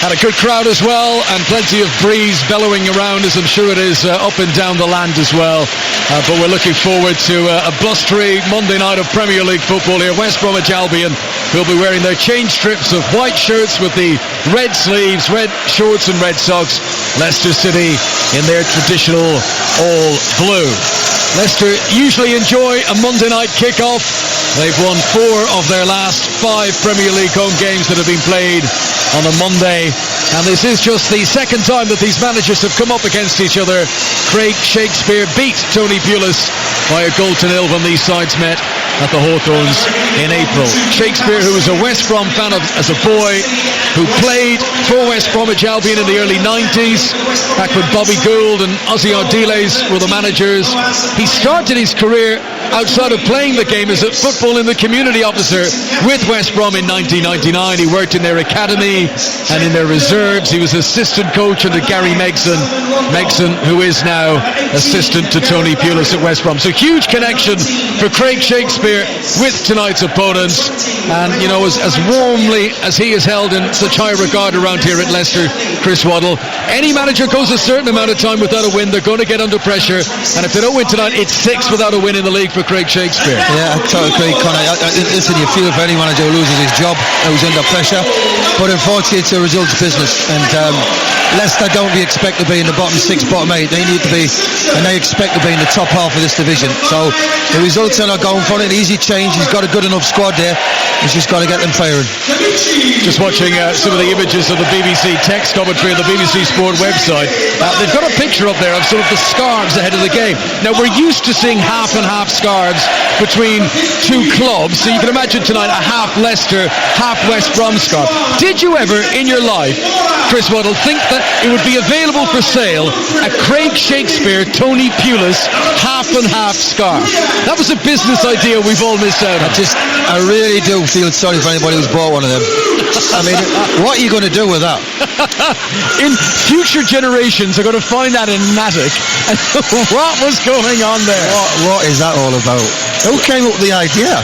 And a good crowd as well, and plenty of breeze bellowing around, as I'm sure it is up and down the land as well. But we're looking forward to a blustery Monday night of Premier League football here. West Bromwich Albion will be wearing their change strips of white shirts with the red sleeves, red shorts and red socks. Leicester City in their traditional all blue. Leicester usually enjoy a Monday night kick-off. They've won 4 of their last 5 Premier League home games that have been played on a Monday, and this is just the second time that these managers have come up against each other. Craig Shakespeare beat Tony Pulis by a 0-0 when these sides met at the Hawthorns in April. Shakespeare, who was a West Brom fan as a boy, who played for West Bromwich Albion in the early 90s, back when Bobby Gould and Ozzy Ardiles were the managers. He started his career outside of playing the game as a football in the community officer with West Brom in 1999. He worked in their academy and in their reserves. He was assistant coach under Gary Megson, who is now assistant to Tony Pulis at West Brom. So huge connection for Craig Shakespeare with tonight's opponents, and you know, as warmly as he is held in such high regard around here at Leicester, Chris Waddle, any manager goes a certain amount of time without a win, they're going to get under pressure, and if they don't win tonight, it's 6 without a win in the league for Craig Shakespeare. Yeah, I totally agree, Conor. Listen, you feel for any manager who loses his job, who's under pressure, but unfortunately it's a results business, and Leicester don't expect to be in the bottom 6, bottom 8. They need to be, and they expect to be in the top half of this division. So the results are not going for it. Easy change. He's got a good enough squad there. He's just got to get them firing. Just watching some of the images of the BBC text commentary on the BBC Sport website. They've got a picture up there of sort of the scarves ahead of the game. Now, we're used to seeing half and half scarves between 2 clubs, so you can imagine tonight a half Leicester, half West Brom scarf. Did you ever in your life, Chris Waddle, think that it would be available for sale a Craig Shakespeare, Tony Pulis half and half scarf? That was a business idea we've all missed out on. I really do feel sorry for anybody who's bought one of them. I mean, what are you going to do with that? In future generations are going to find that in Matic, and what was going on there? What is that all about? Who came up with the idea?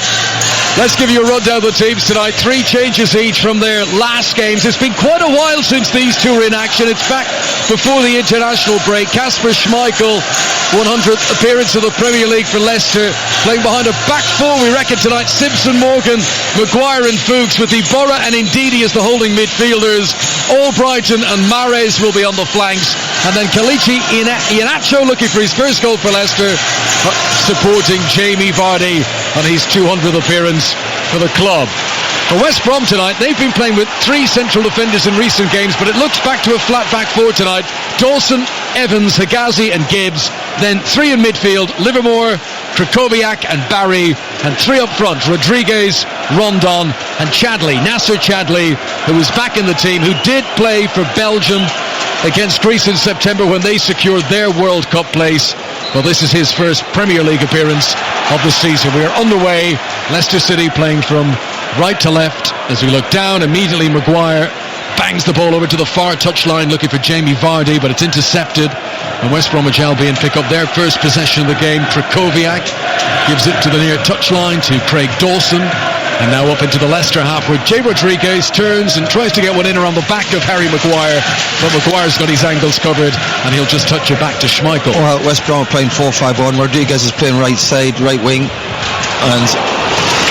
Let's give you a rundown of the teams tonight. 3 changes each from their last games. It's been quite a while since these two were in action. It's back before the international break. Kasper Schmeichel, 100th appearance of the Premier League for Leicester, playing behind a back 4, we reckon, tonight. Simpson, Morgan, Maguire and Fuchs, with Iborra and Ndidi as the holding midfielders. Albrighton and Mahrez will be on the flanks, and then Kelechi Iheanacho looking for his first goal for Leicester, supporting Jamie Vardy on his 200th appearance for the club. For West Brom tonight, they've been playing with 3 central defenders in recent games, but it looks back to a flat back 4 tonight. Dawson, Evans, Higazi and Gibbs. Then 3 in midfield, Livermore, Krychowiak and Barry, and 3 up front, Rodriguez, Rondon and Chadli. Nasser Chadli, who is back in the team, who did play for Belgium against Greece in September when they secured their World Cup place. Well, this is his first Premier League appearance of the season. We are underway. Leicester City playing from right to left. As we look down, immediately Maguire bangs the ball over to the far touchline looking for Jamie Vardy, but it's intercepted, and West Bromwich Albion pick up their first possession of the game. Krychowiak gives it to the near touchline to Craig Dawson, and now up into the Leicester half where Jay Rodriguez turns and tries to get one in around the back of Harry Maguire, but Maguire's got his angles covered and he'll just touch it back to Schmeichel. Well, West Brom are playing 4-5-1. Rodriguez is playing right side, right wing, and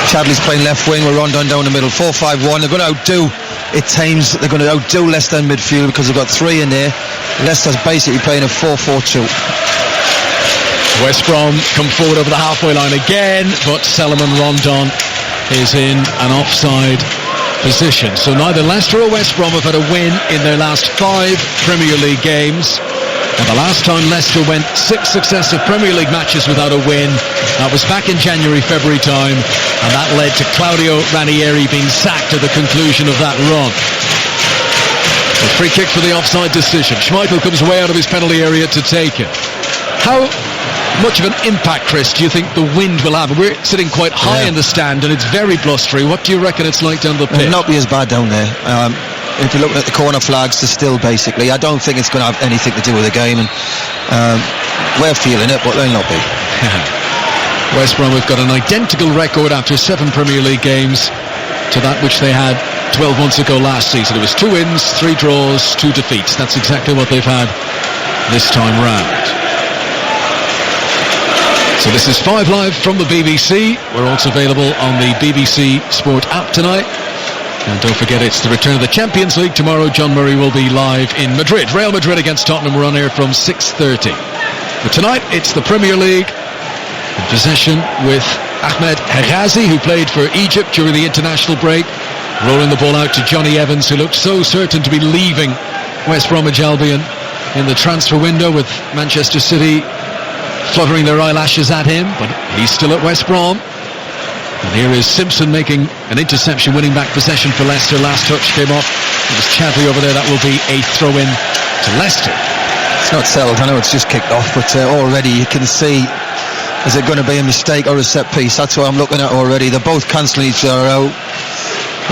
Chadley's playing left wing with Rondon down the middle. 4-5-1. They're going to outdo, at times, they're going to outdo Leicester in midfield because they've got 3 in there. Leicester's basically playing a 4-4-2. West Brom come forward over the halfway line again, but Salomon Rondon is in an offside position. So neither Leicester or West Brom have had a win in their last 5 Premier League games. And the last time Leicester went 6 successive Premier League matches without a win, that was back in January, February time, and that led to Claudio Ranieri being sacked at the conclusion of that run. A free kick for the offside decision. Schmeichel comes way out of his penalty area to take it. How much of an impact, Chris, do you think the wind will have? We're sitting quite high in the stand and it's very blustery. What do you reckon it's like down the pitch? It'll not be as bad down there. If you're looking at the corner flags, they're still basically. I don't think it's going to have anything to do with the game, and we're feeling it, but they'll not be. West Brom have got an identical record after 7 Premier League games to that which they had 12 months ago last season. It was 2 wins, 3 draws, 2 defeats. That's exactly what they've had this time round. So this is 5 Live from the BBC. We're also available on the BBC Sport app tonight. And don't forget, it's the return of the Champions League. Tomorrow, John Murray will be live in Madrid. Real Madrid against Tottenham. We're on air from 6:30. But tonight, it's the Premier League. In possession with Ahmed Hegazi, who played for Egypt during the international break. Rolling the ball out to Johnny Evans, who looked so certain to be leaving West Bromwich Albion in the transfer window, with Manchester City fluttering their eyelashes at him. But he's still at West Brom. And here is Simpson making an interception, winning back possession for Leicester. Last touch came off. It was Chadley over there. That will be a throw-in to Leicester. It's not settled. I know it's just kicked off, but already you can see, is it going to be a mistake or a set piece? That's what I'm looking at already. They're both cancelling each other out.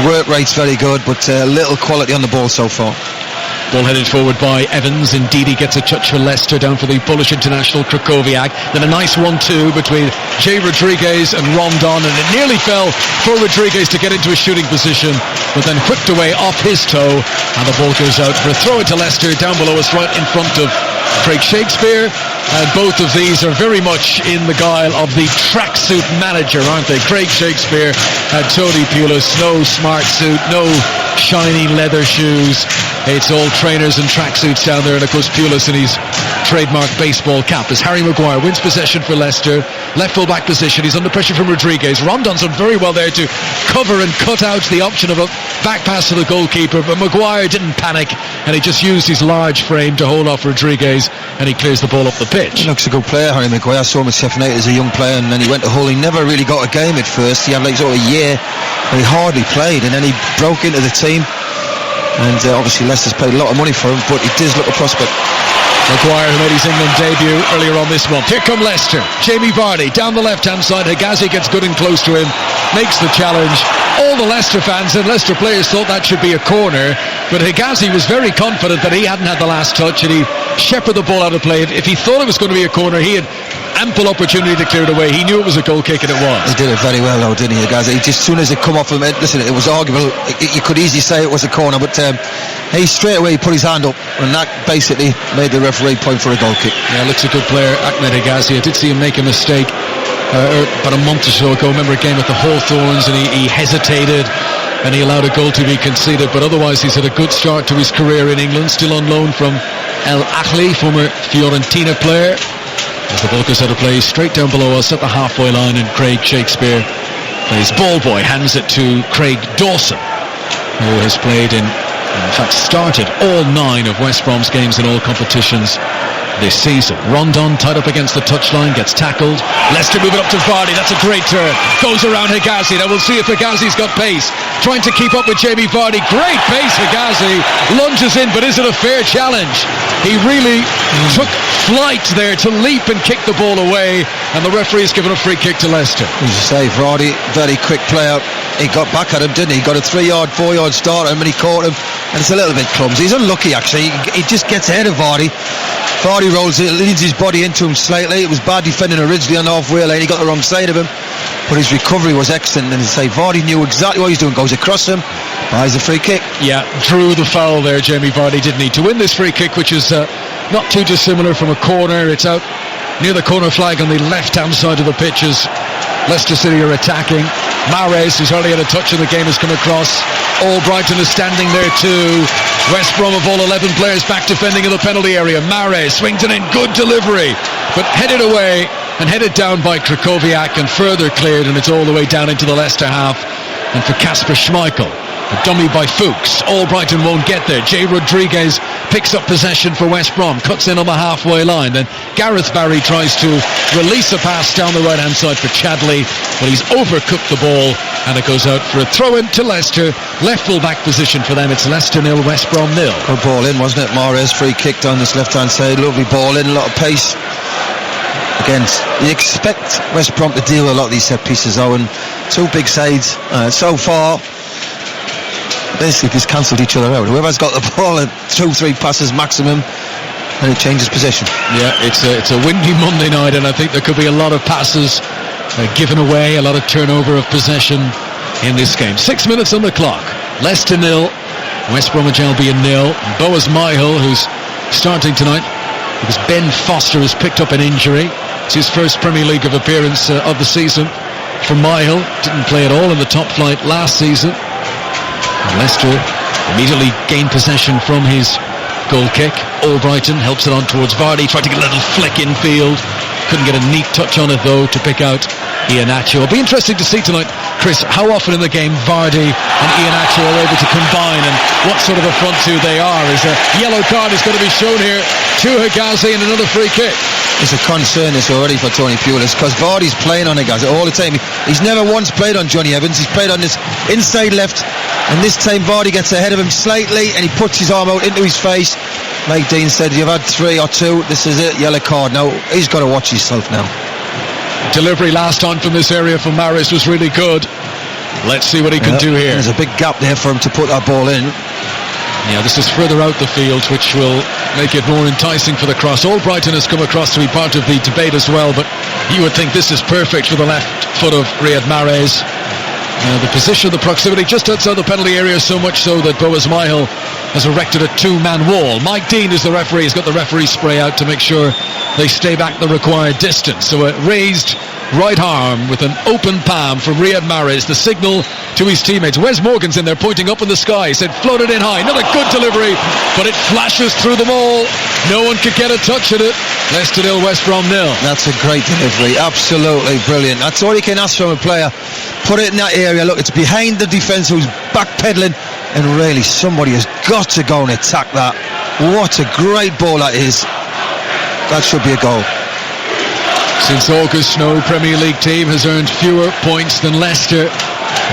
Work rate's very good, but little quality on the ball so far. Ball headed forward by Evans. Indeed, he gets a touch for Leicester down for the Polish international Krakowiak. Then a nice 1-2 between Jay Rodriguez and Rondon, and it nearly fell for Rodriguez to get into a shooting position, but then whipped away off his toe, and the ball goes out for a throw into Leicester down below us, right in front of Craig Shakespeare. And both of these are very much in the guile of the tracksuit manager, aren't they? Craig Shakespeare and Tony Pulis. No smart suit, no shiny leather shoes. It's all trainers and tracksuits down there, and of course Pulis in his trademark baseball cap. As Harry Maguire wins possession for Leicester, left full back position. He's under pressure from Rodriguez. Rondon's done very well there to cover and cut out the option of a back pass to the goalkeeper, but Maguire didn't panic, and he just used his large frame to hold off Rodriguez, and he clears the ball up the pitch. He looks a good player, Harry Maguire. I saw him at Sheffield United as a young player, and then he went to Hull. He never really got a game at first. He had like sort of a year where he hardly played, and then he broke into the team. And obviously Leicester's paid a lot of money for him, but he does look a prospect. Maguire, who made his England debut earlier on this month. Here come Leicester. Jamie Vardy down the left-hand side. Hegazi gets good and close to him, makes the challenge. All the Leicester fans and Leicester players thought that should be a corner, but Hegazi was very confident that he hadn't had the last touch, and he shepherded the ball out of play. If he thought it was going to be a corner, he had ample opportunity to clear it away. He knew it was a goal kick, and it was. He did it very well though, didn't he, Hegazi? Just as soon as it come off him, listen, it was arguable. You could easily say it was a corner, but he straight away put his hand up, and that basically made the referee point for a goal kick. Yeah, looks a good player, Ahmed Hegazi. I did see him make a mistake about a month or so ago. I remember a game at the Hawthorns, and he hesitated, and he allowed a goal to be conceded, but otherwise he's had a good start to his career in England, still on loan from El Ahly, former Fiorentina player. As the ball goes out of play, straight down below us at the halfway line, and Craig Shakespeare plays ball boy, hands it to Craig Dawson, who has played in fact started all 9 of West Brom's games in all competitions this season. Rondon tied up against the touchline, gets tackled. Leicester moving up to Vardy. That's a great turn. Goes around Hegazi. Now we'll see if Hegazi's got pace. Trying to keep up with Jamie Vardy. Great pace, Hegazi. Lunges in, but is it a fair challenge? He really took flight there to leap and kick the ball away, and the referee has given a free kick to Leicester. As you say, Vardy, very quick player. He got back at him, didn't he? He got a 3-yard, 4-yard start on him, and he caught him, and it's a little bit clumsy. He's unlucky, actually. He just gets ahead of Vardy. Vardy rolls it, leads his body into him slightly. It was bad defending originally on the halfway lane. He got the wrong side of him, but his recovery was excellent. And say Vardy knew exactly what he's doing. Goes across him, buys a free kick. Yeah, drew the foul there. Jamie Vardy did need to win this free kick, which is not too dissimilar from a corner. It's out near the corner flag on the left-hand side of the pitch as Leicester City are attacking. Mahrez, who's hardly had a touch in the game, has come across. Albrighton is standing there too. West Brom of all 11 players back defending in the penalty area. Mahrez swings it in, good delivery, but headed away and headed down by Krakowiak and further cleared, and it's all the way down into the Leicester half. And for Kasper Schmeichel, a dummy by Fuchs. Albrighton won't get there. Jay Rodriguez picks up possession for West Brom, cuts in on the halfway line. Then Gareth Barry tries to release a pass down the right-hand side for Chadley, but he's overcooked the ball, and it goes out for a throw-in to Leicester. Left full-back position for them. It's Leicester 0, West Brom 0. Good ball in, wasn't it? Mahrez free kick down this left-hand side. Lovely ball in, a lot of pace. Again, you expect West Brom to deal with a lot of these set pieces, though, and 2 big sides so far basically just cancelled each other out. Whoever's got the ball at 2-3 passes maximum, and it changes position. Yeah, it's a windy Monday night, and I think there could be a lot of passes given away, a lot of turnover of possession in this game. 6 minutes on the clock. Leicester 0, West Bromwich Albion 0. Boaz Myhill, who's starting tonight because Ben Foster has picked up an injury. It's his first Premier League appearance of the season for Myhill. Didn't play at all in the top flight last season. And Leicester immediately gained possession from his goal kick. Albrighton helps it on towards Vardy, tried to get a little flick infield. Couldn't get a neat touch on it though to pick out Iheanacho. It'll be interesting to see tonight, Chris, how often in the game Vardy and Iheanacho are able to combine and what sort of a front two they are. As a yellow card is going to be shown here to Hegazi and another free kick. It's a concern this already for Tony Pulis because Vardy's playing on Hegazi all the time. He's never once played on Johnny Evans. He's played on this inside left, and this time Vardy gets ahead of him slightly and he puts his arm out into his face. Like Dean said, you've had 3 or 2, this is it, yellow card. Now he's got to watch himself now. Delivery last time from this area from Maris was really good. Let's see what he can do here. There's a big gap there for him to put that ball in. Yeah, this is further out the field, which will make it more enticing for the cross. Albrighton has come across to be part of the debate as well, but you would think this is perfect for the left foot of Riyad Mahrez. The position, the proximity just outside the penalty area, so much so that Boaz Myhill has erected a 2-man wall. Mike Dean is the referee. He's got the referee spray out to make sure they stay back the required distance. So a raised right arm with an open palm from Riyad Mahrez, the signal to his teammates. Wes Morgan's in there pointing up in the sky, said floated in high. Not a good delivery, but it flashes through them all. No one could get a touch at it. Leicester 0, West Brom 0. That's a great delivery, absolutely brilliant. That's all you can ask from a player. Put it in that area. Look, it's behind the defence who's backpedaling, and really somebody has got to go and attack that. What a great ball that is. That should be a goal. Since August, no Premier League team has earned fewer points than Leicester.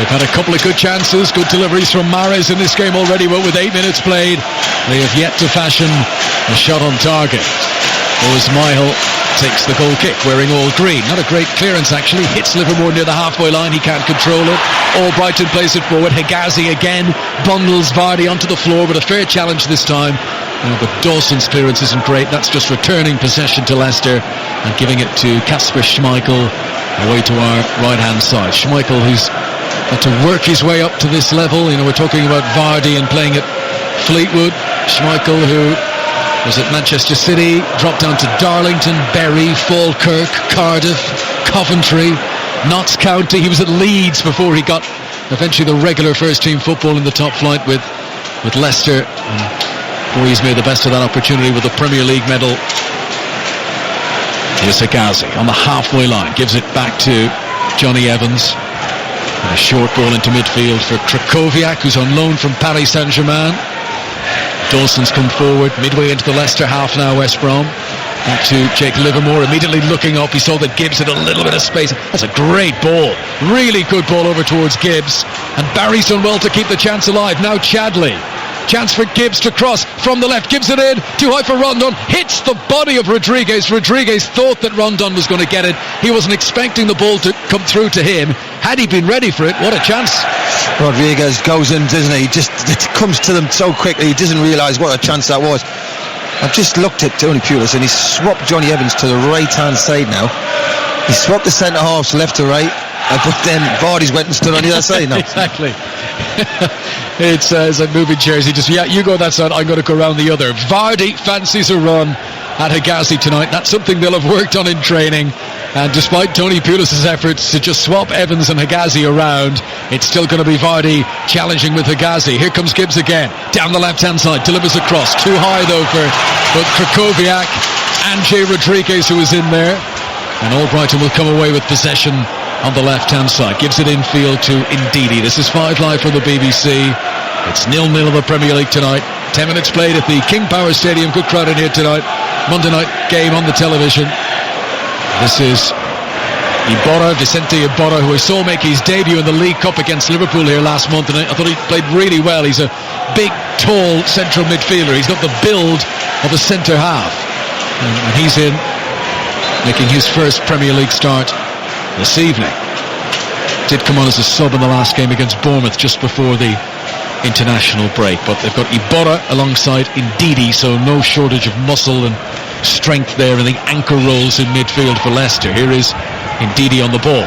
They've had a couple of good chances, good deliveries from Mahrez in this game already, but with 8 minutes played, they have yet to fashion a shot on target. Boaz Myhill takes the goal kick wearing all green. Not a great clearance actually, hits Livermore near the halfway line, he can't control it. Albrighton plays it forward, Hegazi again bundles Vardy onto the floor with a fair challenge this time. But Dawson's clearance isn't great. That's just returning possession to Leicester and giving it to Kasper Schmeichel away to our right hand side. Schmeichel, who's had to work his way up to this level. You know, we're talking about Vardy and playing at Fleetwood. Schmeichel, who was at Manchester City, dropped down to Darlington, Bury, Falkirk, Cardiff, Coventry, Notts County. He was at Leeds before he got eventually the regular first team football in the top flight with Leicester. Boy, he's made the best of that opportunity with the Premier League medal. Here's Hegazi on the halfway line, gives it back to Johnny Evans. And a short ball into midfield for Krychowiak, who's on loan from Paris Saint-Germain. Dawson's come forward midway into the Leicester half now, West Brom. Back to Jake Livermore, immediately looking up. He saw that Gibbs had a little bit of space. That's a great ball. Really good ball over towards Gibbs. And Barry's done well to keep the chance alive. Now Chadley. Chance for Gibbs to cross from the left. Gives it in. Too high for Rondon. Hits the body of Rodriguez. Rodriguez thought that Rondon was going to get it. He wasn't expecting the ball to come through to him. Had he been ready for it, what a chance. Rodriguez goes in, doesn't he? It comes to them so quickly. He doesn't realise what a chance that was. I've just looked at Tony Pulis and he's swapped Johnny Evans to the right-hand side now. He swapped the centre-halves left to right. But then Vardy's went and stood on the other side now. Exactly. It's like moving chairs. He just, you go that side, I'm going to go around the other. Vardy fancies a run at Hegazi tonight. That's something they'll have worked on in training. And despite Tony Pulis' efforts to just swap Evans and Hegazi around, it's still going to be Vardy challenging with Hegazi. Here comes Gibbs again, down the left-hand side, delivers a cross. Too high, though, for Krychowiak and Jay Rodriguez, who is in there. And Albrighton will come away with possession on the left-hand side. Gives it infield to Ndidi. This is 5 Live from the BBC. It's 0-0 in the Premier League tonight. 10 minutes played at the King Power Stadium. Good crowd in here tonight. Monday night game on the television. This is Vicente Iborra, who I saw make his debut in the League Cup against Liverpool here last month, and I thought he played really well. He's a big, tall central midfielder. He's got the build of a centre half, and he's in, making his first Premier League start this evening. Did come on as a sub in the last game against Bournemouth just before the international break, but they've got Iborra alongside Ndidi, so no shortage of muscle and strength there in the anchor rolls in midfield for Leicester. Here is Ndidi on the ball,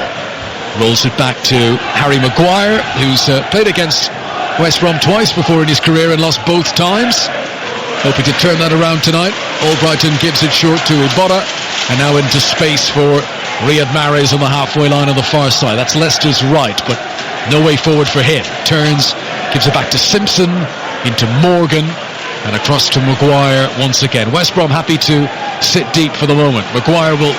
rolls it back to Harry Maguire, who's played against West Brom twice before in his career and lost both times. Hoping to turn that around tonight. Albrighton gives it short to Iborra, and now into space for Riyad Mahrez on the halfway line on the far side. That's Leicester's right, but no way forward for him. Turns, gives it back to Simpson, into Morgan, and across to Maguire once again. West Brom happy to sit deep for the moment. Maguire will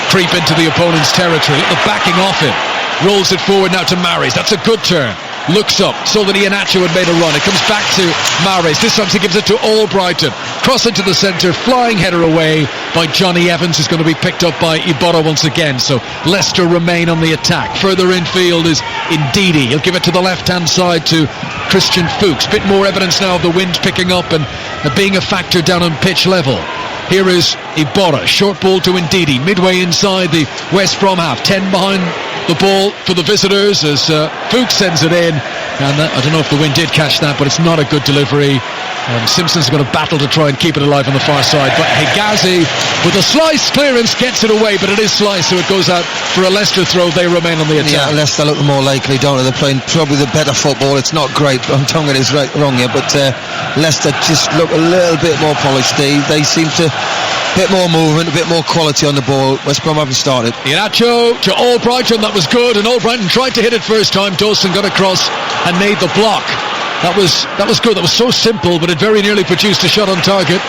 creep into the opponent's territory. Look at the backing off him. Rolls it forward now to Mahrez. That's a good turn. Looks up, saw that Iheanacho had made a run. It comes back to Mahrez. This time he gives it to Albrighton. Cross into the centre, flying header away by Johnny Evans, who's going to be picked up by Iborra once again. So Leicester remain on the attack. Further infield is Ndidi. He'll give it to the left-hand side to Christian Fuchs. Bit more evidence now of the wind picking up and being a factor down on pitch level. Here is Iborra, short ball to Ndidi, midway inside the West Brom half. 10 behind the ball for the visitors as Fuchs sends it in, and I don't know if the wind did catch that, but it's not a good delivery. Simpson's going to battle to try and keep it alive on the far side, but Hegazi with a slice clearance gets it away, but it is sliced, so it goes out for a Leicester throw. They remain on the attack. Yeah, Leicester look more likely, don't they? They're playing probably the better football. It's not great, I'm telling you, it's right, wrong here, but Leicester just look a little bit more polished. They seem to bit more movement, a bit more quality on the ball. West Brom haven't started. Iheanacho to Albrighton, that was good, and Albrighton tried to hit it first time. Dawson got across and made the block. That was good. That was so simple, but it very nearly produced a shot on target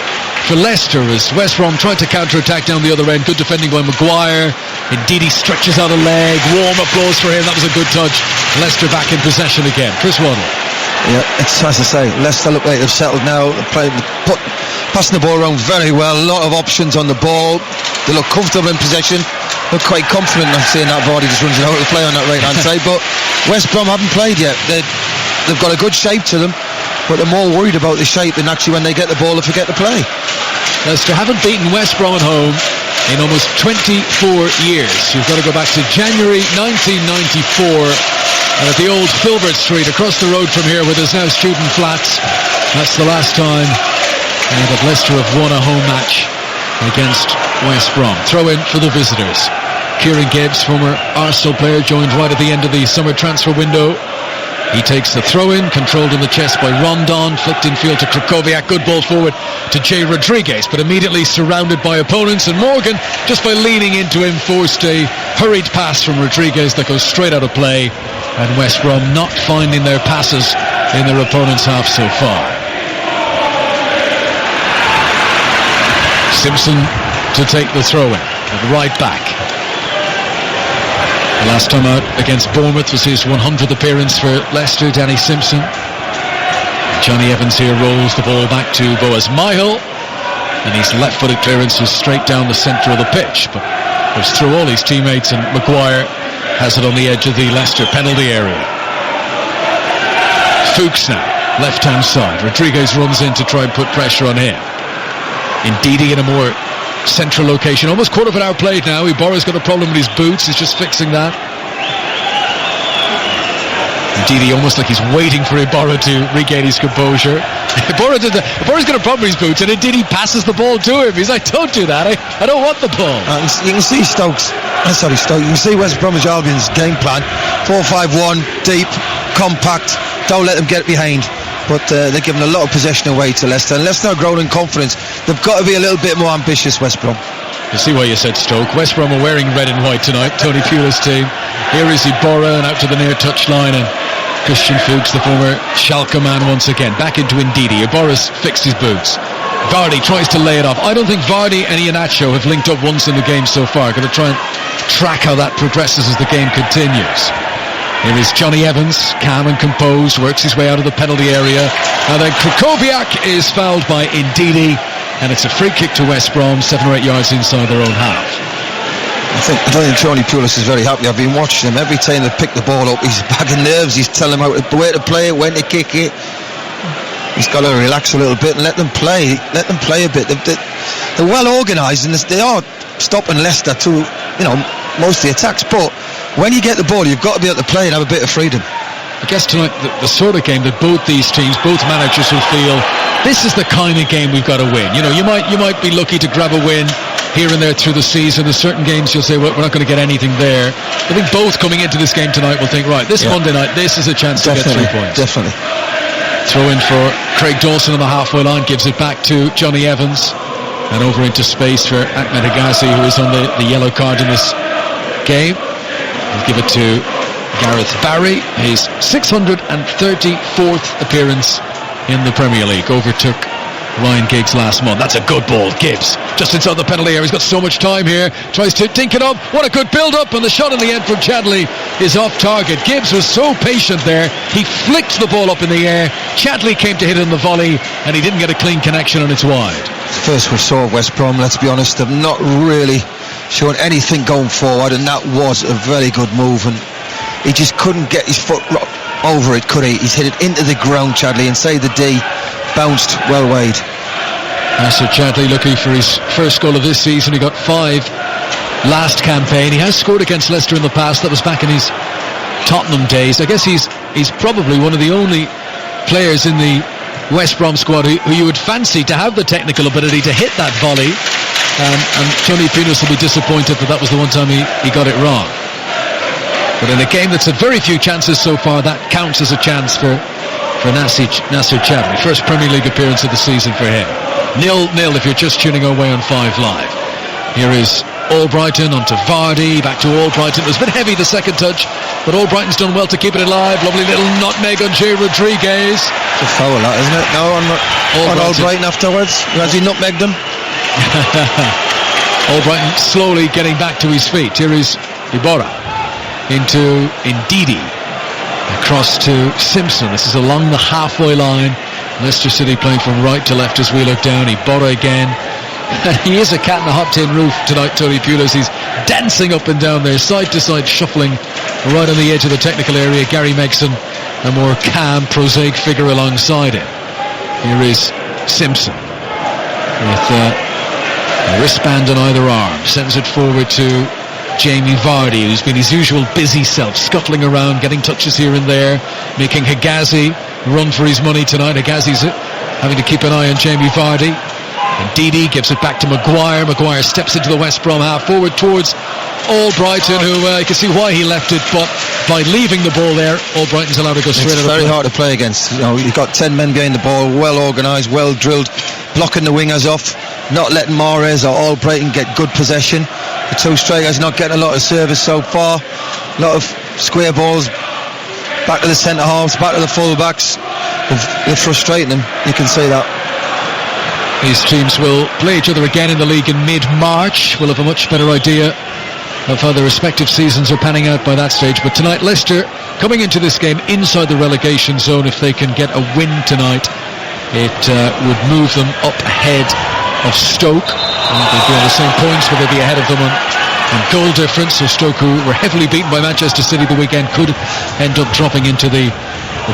for Leicester as West Brom tried to counter-attack down the other end. Good defending by Maguire. Ndidi stretches out a leg. Warm applause for him. That was a good touch. Leicester back in possession again. Chris Waddle. Yeah, it's as I say, Leicester look like they've settled now. They're passing the ball around very well. A lot of options on the ball. They look comfortable in possession. Look quite confident. I'm seeing that body just runs out to play on that right hand side. But West Brom haven't played yet. They've got a good shape to them, but they're more worried about the shape than actually when they get the ball they forget to play. Leicester haven't beaten West Brom at home in almost 24 years. You've got to go back to January 1994 at the old Filbert Street across the road from here where there's now student flats. That's the last time that Leicester have won a home match against West Brom. Throw in for the visitors. Kieran Gibbs, former Arsenal player, joined right at the end of the summer transfer window. He takes the throw-in, controlled in the chest by Rondon, flicked in field to Krychowiak, good ball forward to Jay Rodriguez, but immediately surrounded by opponents, and Morgan, just by leaning into him, forced a hurried pass from Rodriguez that goes straight out of play, and West Brom not finding their passes in their opponent's half so far. Simpson to take the throw-in, at right back. The last time out against Bournemouth was his 100th appearance for Leicester, Danny Simpson. Johnny Evans here rolls the ball back to Boaz Myhill, and his left-footed clearance is straight down the centre of the pitch, but goes through all his teammates, and Maguire has it on the edge of the Leicester penalty area. Fuchs now, left-hand side. Rodriguez runs in to try and put pressure on him. Ndidi in a more central location, almost quarter of an hour played now. Iborra's got a problem with his boots, he's just fixing that. Ndidi almost like he's waiting for Iborra to regain his composure. Iborra's got a problem with his boots, and Ndidi passes the ball to him. He's like, don't do that, I don't want the ball. You can see you can see West Bromwich Albion's game plan. 4-5-1, deep, compact, don't let them get behind. But they're giving a lot of possession away to Leicester, and Leicester are growing in confidence. They've got to be a little bit more ambitious, West Brom. You see why you said Stoke. West Brom are wearing red and white tonight, Tony Pulis' team. Here is Iborra, and out to the near touchline, and Christian Fuchs, the former Schalke man, once again back into Ndidi. Iborra's fixed his boots. Vardy tries to lay it off. I don't think Vardy and Iheanacho have linked up once in the game so far. Going to try and track how that progresses as the game continues. Here is Johnny Evans, calm and composed, works his way out of the penalty area, and then Krychowiak is fouled by Ndidi, and it's a free kick to West Brom, 7 or 8 yards inside their own half. I don't think Tony Pulis is very happy. I've been watching him. Every time they pick the ball up, he's bagging nerves. He's telling them where to play it, when to kick it. He's got to relax a little bit and let them play. Let them play a bit. They're well organised, and they are stopping Leicester to, most of the attacks, but when you get the ball, you've got to be able to play and have a bit of freedom. I guess tonight, the sort of game that both these teams, both managers will feel, this is the kind of game we've got to win. You might be lucky to grab a win here and there through the season. There's certain games you'll say, well, we're not going to get anything there. I think both coming into this game tonight will think, right, this Monday night, this is a chance to get 3 points. Definitely. Throw in for Craig Dawson on the halfway line, gives it back to Johnny Evans, and over into space for Ahmed Higazi, who is on the yellow card in this game. He'll give it to Gareth Barry, his 634th appearance in the Premier League. Overtook Ryan Giggs last month. That's a good ball. Gibbs just inside the penalty area. He's got so much time here. Tries to dink it up. What a good build-up, and the shot in the end from Chadley is off target. Gibbs was so patient there. He flicked the ball up in the air. Chadley came to hit it in the volley, and he didn't get a clean connection, and it's wide. First we saw West Brom, let's be honest, they've not really shown anything going forward, and that was a very good move, and he just couldn't get his foot over it, could he? He's hit it into the ground, Chadley, inside the D, bounced well wide. So Chadley looking for his first goal of this season. He got 5 last campaign. He has scored against Leicester in the past. That was back in his Tottenham days. I guess he's probably one of the only players in the West Brom squad who you would fancy to have the technical ability to hit that volley. And Tony Pinos will be disappointed that was the one time he got it wrong. But in a game that's had very few chances so far, that counts as a chance for Nasser Chadley. First Premier League appearance of the season for him. 0-0 if you're just tuning our way on 5 Live. Here is Albrighton onto Vardy, back to Albrighton. It was a bit heavy the second touch, but Albrighton's done well to keep it alive. Lovely little nutmeg on Jay Rodriguez. It's a foul, that, isn't it? No, on Albrighton afterwards. Has he nutmegged him? Albrighton slowly getting back to his feet. Here is Iborra into Ndidi, across to Simpson. This is along the halfway line. Leicester City playing from right to left as we look down. Iborra again. He is a cat in a hot tin roof tonight, Tony Pulis. He's dancing up and down there, side to side, shuffling right on the edge of the technical area. Gary Megson, a more calm, prosaic figure alongside him. Here is Simpson with a wristband on either arm. Sends it forward to Jamie Vardy, who's been his usual busy self, scuttling around, getting touches here and there, making Higazi run for his money tonight. Higazi's having to keep an eye on Jamie Vardy. And Didi gives it back to Maguire. Maguire steps into the West Brom half forward towards Albrighton, who you can see why he left it, but by leaving the ball there, Albrighton's allowed to go straight. It's very hard to play against. You know, you've got 10 men behind the ball, well organised, well drilled, blocking the wingers off, not letting Mahrez or Albrighton get good possession. The two strikers not getting a lot of service so far. A lot of square balls back to the centre halves, back to the full backs. They're frustrating them, you can see that. These teams will play each other again in the league in mid-March. We'll have a much better idea of how their respective seasons are panning out by that stage. But tonight, Leicester coming into this game inside the relegation zone. If they can get a win tonight, it would move them up ahead of Stoke. And they'd be on the same points, but they'd be ahead of them on goal difference. So Stoke, who were heavily beaten by Manchester City the weekend, could end up dropping into the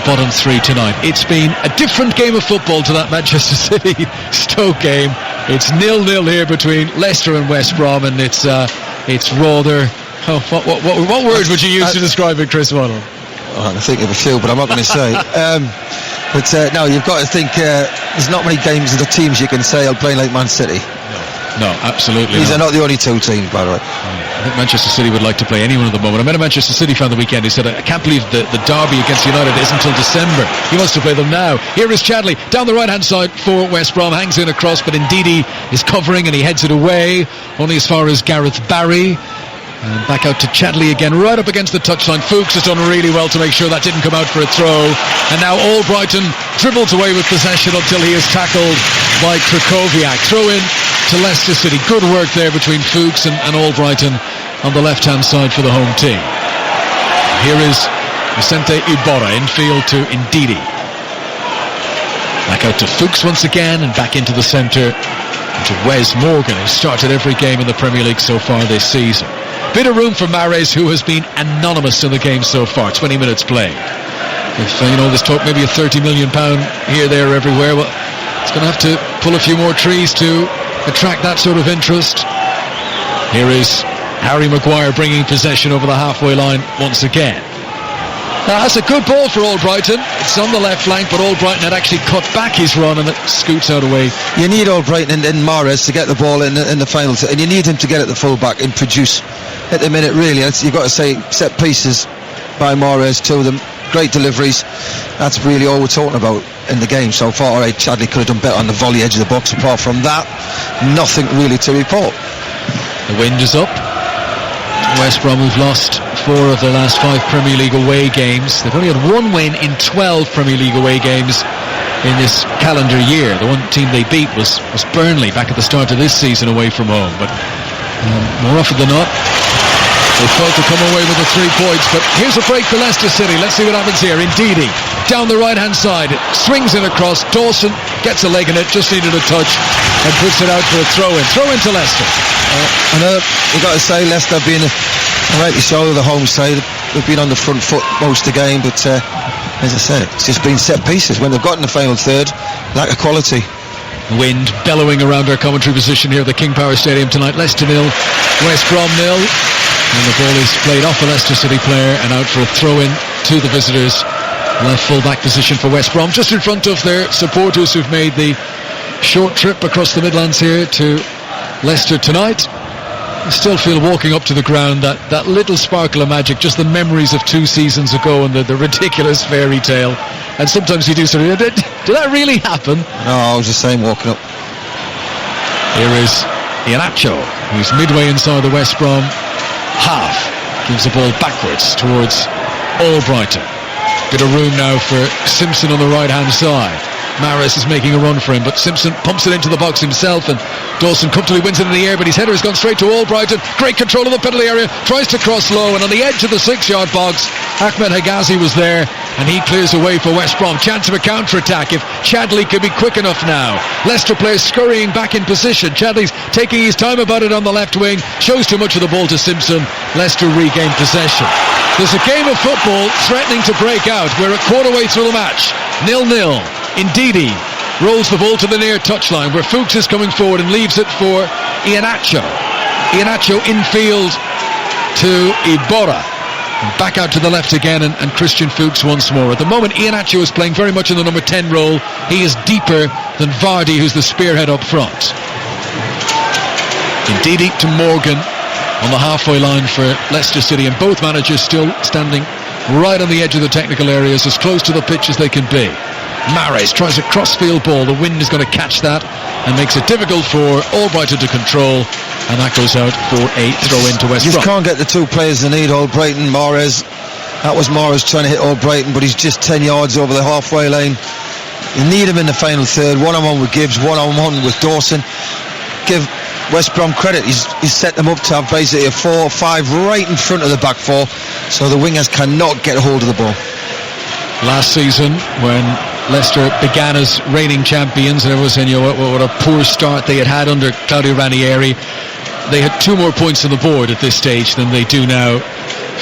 bottom 3 tonight. It's been a different game of football to that Manchester City Stoke game. It's 0-0 here between Leicester and West Brom, and it's rather. What word would you use to describe it, Chris Waddle? I think of a few, but I'm not going to say. No, you've got to think. There's not many games of the teams you can say are playing like Man City. No, absolutely. These are not the only 2 teams, by the way. I think Manchester City would like to play anyone at the moment. I met a Manchester City fan the weekend. He said, I can't believe the derby against United isn't until December. He wants to play them now. Here is Chadley down the right hand side for West Brom, hangs in across, but Ndidi is covering and he heads it away only as far as Gareth Barry. And back out to Chadley again, right up against the touchline. Fuchs has done really well to make sure that didn't come out for a throw. And now Albrighton dribbles away with possession until he is tackled by Krychowiak. Throw in to Leicester City. Good work there between Fuchs and Albrighton on the left-hand side for the home team. Here is Vicente Iborra, infield to Ndidi. Back out to Fuchs once again and back into the centre to Wes Morgan, who started every game in the Premier League so far this season. Bit of room for Mahrez, who has been anonymous in the game so far. 20 minutes played. If there's talk maybe a £30 million here, there, everywhere, well, it's going to have to pull a few more trees to attract that sort of interest. Here is Harry Maguire bringing possession over the halfway line once again. Now that's a good ball for Albrighton. It's on the left flank, but Albrighton had actually cut back his run and it scoots out away. You need Albrighton and Mahrez to get the ball in the final, and you need him to get at the full back and produce at the minute. Really, you've got to say set pieces by Mahrez to them. great deliveries. That's really all we're talking about in the game so far. Alright, Chadley could have done better on the volley edge of the box. Apart from that, nothing really to report. The wind is up. West Brom have lost 4 of their last 5 Premier League away games. They've only had 1 win in 12 Premier League away games in this calendar year. The one team they beat was Burnley back at the start of this season away from home. But more often than not, they failed to come away with the 3 points. But here's a break for Leicester City. Let's see what happens here. Ndidi down the right hand side, swings it across. Dawson gets a leg in it, just needed a touch, and puts it out for a throw in to Leicester. I know you've got to say Leicester being rightly so the home side, they've been on the front foot most of the game, but as I said, it's just been set pieces when they've got in the final third. Lack of quality. Wind bellowing around our commentary position here at the King Power Stadium tonight. Leicester 0, West Brom 0, and the ball is played off a Leicester City player and out for a throw-in to the visitors. Left full-back position for West Brom, just in front of their supporters who've made the short trip across the Midlands here to Leicester tonight. I still feel walking up to the ground that little sparkle of magic, just the memories of 2 seasons ago and the ridiculous fairy tale. And sometimes you do sort of, did that really happen? No, I was the same walking up. Here is Iheanacho, who's midway inside the West Brom half. Gives the ball backwards towards Albrighton. Bit of room now for Simpson on the right hand side. Maris is making a run for him, but Simpson pumps it into the box himself, and Dawson comfortably wins it in the air, but his header has gone straight to Albrighton. Great control of the penalty area, tries to cross low, and on the edge of the 6-yard box, Ahmed Hegazi was there, and he clears away for West Brom. Chance of a counter-attack if Chadley could be quick enough now. Leicester players scurrying back in position. Chadley's taking his time about it on the left wing, shows too much of the ball to Simpson. Leicester regain possession. There's a game of football threatening to break out. We're a quarter way through the match. 0-0. Ndidi rolls the ball to the near touchline where Fuchs is coming forward and leaves it for Iheanacho. Iheanacho infield to Iborra. And back out to the left again and Christian Fuchs once more. At the moment, Iheanacho is playing very much in the number 10 role. He is deeper than Vardy, who's the spearhead up front. Ndidi to Morgan on the halfway line for Leicester City, and both managers still standing right on the edge of the technical areas, as close to the pitch as they can be. Mahrez tries a crossfield ball. The wind is going to catch that and makes it difficult for Albrighton to control, and that goes out for a throw-in to West Brom. You just can't get the 2 players they need, Albrighton, Mahrez. That was Mahrez trying to hit Albrighton, but he's just 10 yards over the halfway line. You need him in the final third, one-on-one with Gibbs, one-on-one with Dawson. Give West Brom credit, he's set them up to have basically a 4 or 5 right in front of the back 4, so the wingers cannot get a hold of the ball. Last season, when Leicester began as reigning champions, and everyone was saying, what a poor start they had under Claudio Ranieri, they had 2 more points on the board at this stage than they do now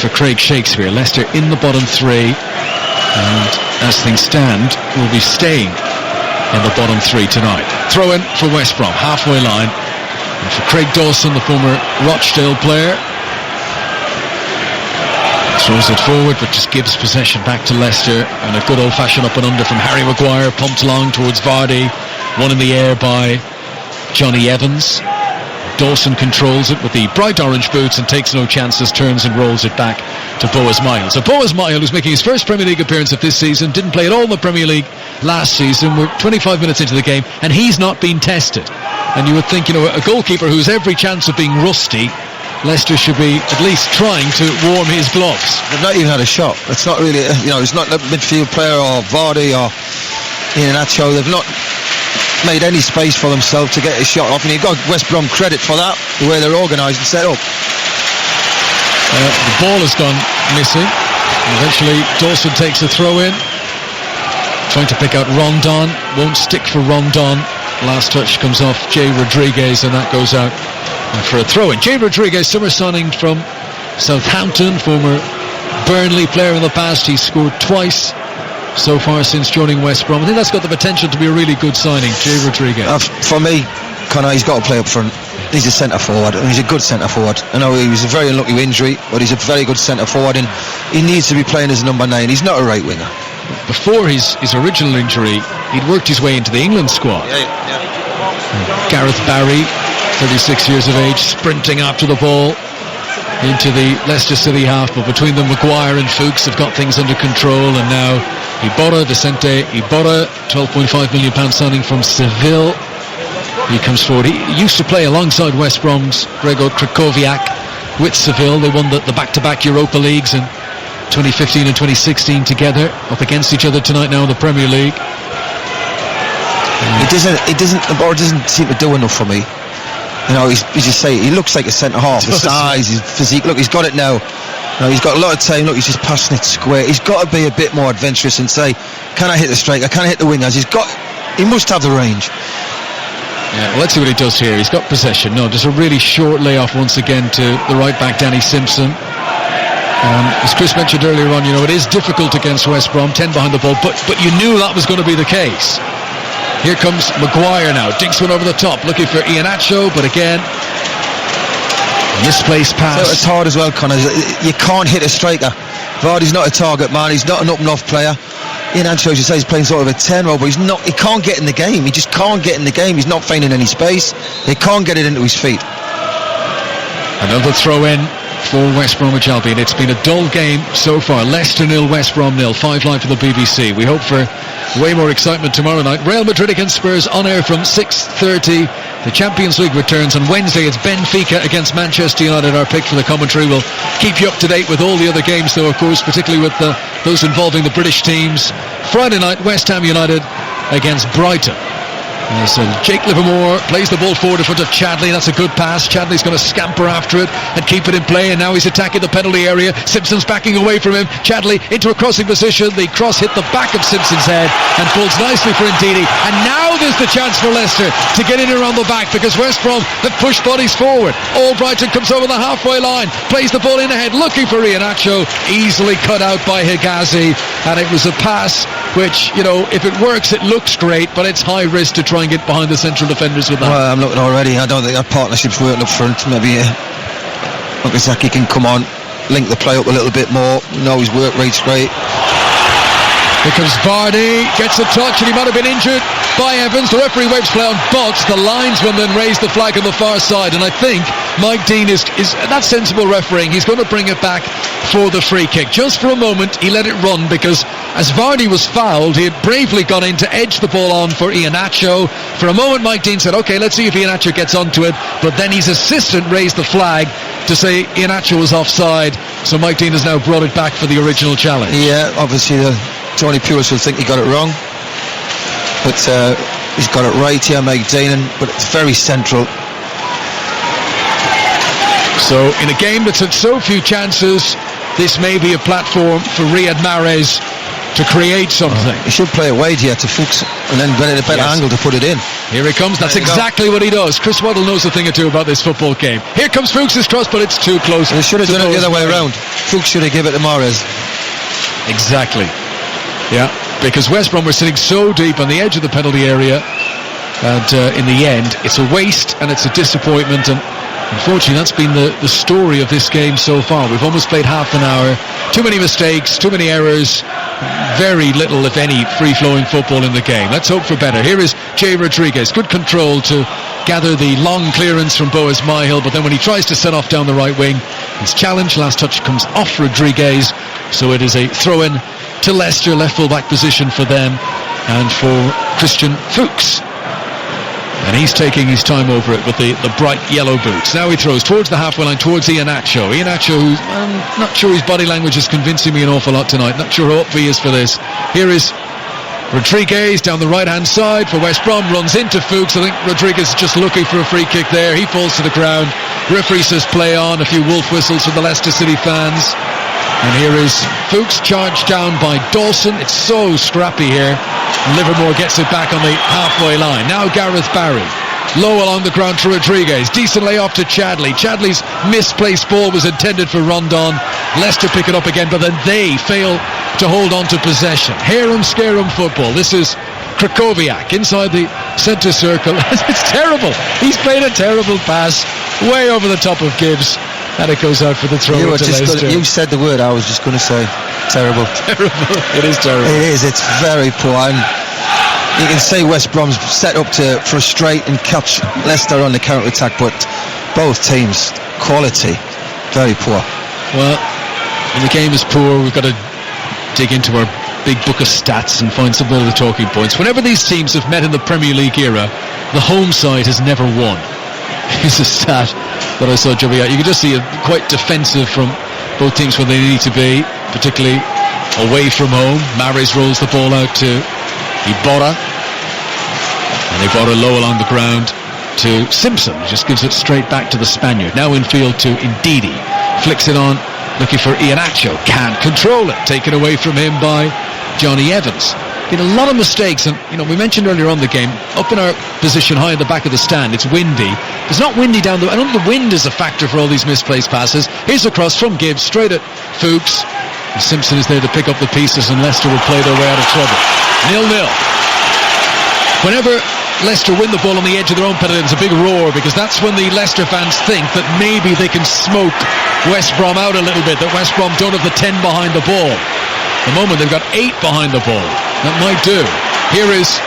for Craig Shakespeare. Leicester in the bottom 3, and as things stand, will be staying in the bottom 3 tonight. Throw in for West Brom, halfway line, and for Craig Dawson, the former Rochdale player. Throws it forward, but just gives possession back to Leicester, and a good old-fashioned up and under from Harry Maguire, pumped along towards Vardy, one in the air by Johnny Evans. Dawson controls it with the bright orange boots and takes no chances, turns and rolls it back to Boaz Miles. So Boaz Miles, who's making his first Premier League appearance of this season, didn't play at all in the Premier League last season. We're 25 minutes into the game, and he's not been tested. And you would think, a goalkeeper who's every chance of being rusty, Leicester should be at least trying to warm his gloves. They've not even had a shot. It's not really, it's not a midfield player or Vardy or Iheanacho. They've not made any space for themselves to get a shot off, and you've got West Brom credit for that, the way they're organised and set up. The ball has gone missing. Eventually Dawson takes a throw in, trying to pick out Rondon, won't stick for Rondon. Last touch comes off Jay Rodriguez, and that goes out for a throw-in. Jay Rodriguez, summer signing from Southampton, former Burnley player in the past. He's scored twice so far since joining West Brom. I think that's got the potential to be a really good signing, Jay Rodriguez. For me, Connor, he's got to play up front. He's a centre forward, and he's a good centre forward. I know he was a very unlucky injury, but he's a very good centre forward, and he needs to be playing as a number 9. He's not a right winger. Before his original injury, he'd worked his way into the England squad. Gareth Barry, 36 years of age, sprinting after the ball. into the Leicester City half, but between them Maguire and Fuchs have got things under control. And now Vicente Iborra, £12.5 million signing from Seville. He comes forward. He used to play alongside West Brom's Gregor Krychowiak with Seville. They won the back-to-back Europa Leagues in 2015 and 2016 together, up against each other tonight now in the Premier League. Iborra doesn't seem to do enough for me. You know, as you say, he looks like a centre-half. His size, his physique, look, he's got it now. You know, he's got a lot of time. Look, he's just passing it square. He's got to be a bit more adventurous and say, can I hit the striker? Can I hit the wingers? He must have the range. Yeah, well, let's see what he does here. He's got possession. No, just a really short layoff once again to the right back, Danny Simpson. As Chris mentioned earlier on, you know, it is difficult against West Brom, 10 behind the ball, but you knew that was going to be the case. Here comes Maguire now, dinks one over the top, looking for Iheanacho, but again, misplaced pass. So it's hard as well, Connor. You can't hit a striker. Vardy's not a target man. He's not an up-and-off player. Iheanacho, as you say, he's playing sort of a 10 role, but he can't get in the game. He just can't get in the game. He's not finding any space. He can't get it into his feet. Another throw-in for West Bromwich Albion. It's been a dull game so far. Leicester 0, West Brom 0. 5 live for the BBC. We hope for way more excitement tomorrow night. Real Madrid against Spurs on air from 6:30. The Champions League returns on Wednesday. It's Benfica against Manchester United. Our pick for the commentary. We'll keep you up to date with all the other games, though, of course, particularly with those involving the British teams. Friday night, West Ham United against Brighton. So Jake Livermore plays the ball forward in front of Chadley. That's a good pass. Chadley's going to scamper after it and keep it in play, and now he's attacking the penalty area. Simpson's backing away from him. Chadley into a crossing position. The cross hit the back of Simpson's head and falls nicely for Ndidi. And now there's the chance for Leicester to get in around the back, because West Brom have pushed bodies forward. Albrighton comes over the halfway line, plays the ball in ahead, looking for Iheanacho, easily cut out by Higazi, and it was a pass which, you know, if it works, it looks great, but it's high risk to try and get behind the central defenders with that. Well, I'm looking already. I don't think our partnership's working up front. Maybe Okazaki can come on, link the play up a little bit more. No, his work rate's great. Here comes Vardy, gets a touch, and he might have been injured by Evans. The referee waves play on, but the linesman then raised the flag on the far side, and I think Mike Dean is that sensible refereeing. He's going to bring it back for the free kick. Just for a moment, he let it run, because as Vardy was fouled, he had bravely gone in to edge the ball on for Iheanacho. For a moment, Mike Dean said, OK, let's see if Iheanacho gets onto it, but then his assistant raised the flag to say Iheanacho was offside, so Mike Dean has now brought it back for the original challenge. Yeah, obviously Tony Pulis will think he got it wrong, but he's got it right here, Mike Dean, but it's very central. So in a game that's had so few chances, this may be a platform for Riyad Mahrez to create something. He should play it wide here to Fuchs, and then get a better angle to put it in. Here he comes. That's exactly what he does. Chris Waddle knows a thing or two about this football game. Here comes Fuchs' cross, but it's too close. They should have done it the other way around. Fuchs should have given it to Mahrez. Exactly. Yeah, because West Brom were sitting so deep on the edge of the penalty area, and in the end it's a waste and it's a disappointment, and unfortunately that's been the story of this game so far. We've almost played half an hour, too many mistakes, too many errors, very little if any free-flowing football in the game. Let's hope for better. Here is Jay Rodriguez, good control to gather the long clearance from Boaz Myhill, but then when he tries to set off down the right wing, his challenge, last touch comes off Rodriguez, so it is a throw-in to Leicester, left full-back position for them and for Christian Fuchs. And he's taking his time over it with the bright yellow boots. Now he throws towards the halfway line, towards Iheanacho. Iheanacho, who's, I'm not sure his body language is convincing me an awful lot tonight. Not sure how up he is for this. Here is Rodriguez down the right-hand side for West Brom, runs into Fuchs. I think Rodriguez is just looking for a free kick there. He falls to the ground. Referee says play on. A few wolf whistles from the Leicester City fans. And here is Fuchs, charged down by Dawson. It's so scrappy here. Livermore gets it back on the halfway line. Now Gareth Barry. Low along the ground to Rodriguez. Decent layoff to Chadley. Chadley's misplaced ball was intended for Rondon. Leicester pick it up again, but then they fail to hold on to possession. Harum scarum football. This is Krychowiak inside the centre circle. It's terrible. He's played a terrible pass way over the top of Gibbs. And it goes out for the throw to Leicester. You said the word I was just going to say. Terrible. Terrible. It is terrible. It is. It's very poor. And you can say West Brom's set up to frustrate and catch Leicester on the counter-attack, but both teams, quality. Very poor. Well, when the game is poor, we've got to dig into our big book of stats and find some of the talking points. Whenever these teams have met in the Premier League era, the home side has never won. It's a stat that I saw jumping out. You can just see it quite defensive from both teams where they need to be, particularly away from home. Mahrez rolls the ball out to Iborra, and Iborra low along the ground to Simpson. He just gives it straight back to the Spaniard. Now in field to Ndidi. Flicks it on, looking for Iheanacho. Can't control it. Taken away from him by Johnny Evans. Been a lot of mistakes, and we mentioned earlier on the game, up in our position high in the back of the stand, it's windy. It's not windy down I don't think the wind is a factor for all these misplaced passes. Here's a cross from Gibbs straight at Fuchs. And Simpson is there to pick up the pieces, and Leicester will play their way out of trouble. 0-0. Whenever Leicester win the ball on the edge of their own penalty, there's a big roar, because that's when the Leicester fans think that maybe they can smoke West Brom out a little bit, that West Brom don't have the 10 behind the ball. At the moment they've got 8 behind the ball. That might do. Here is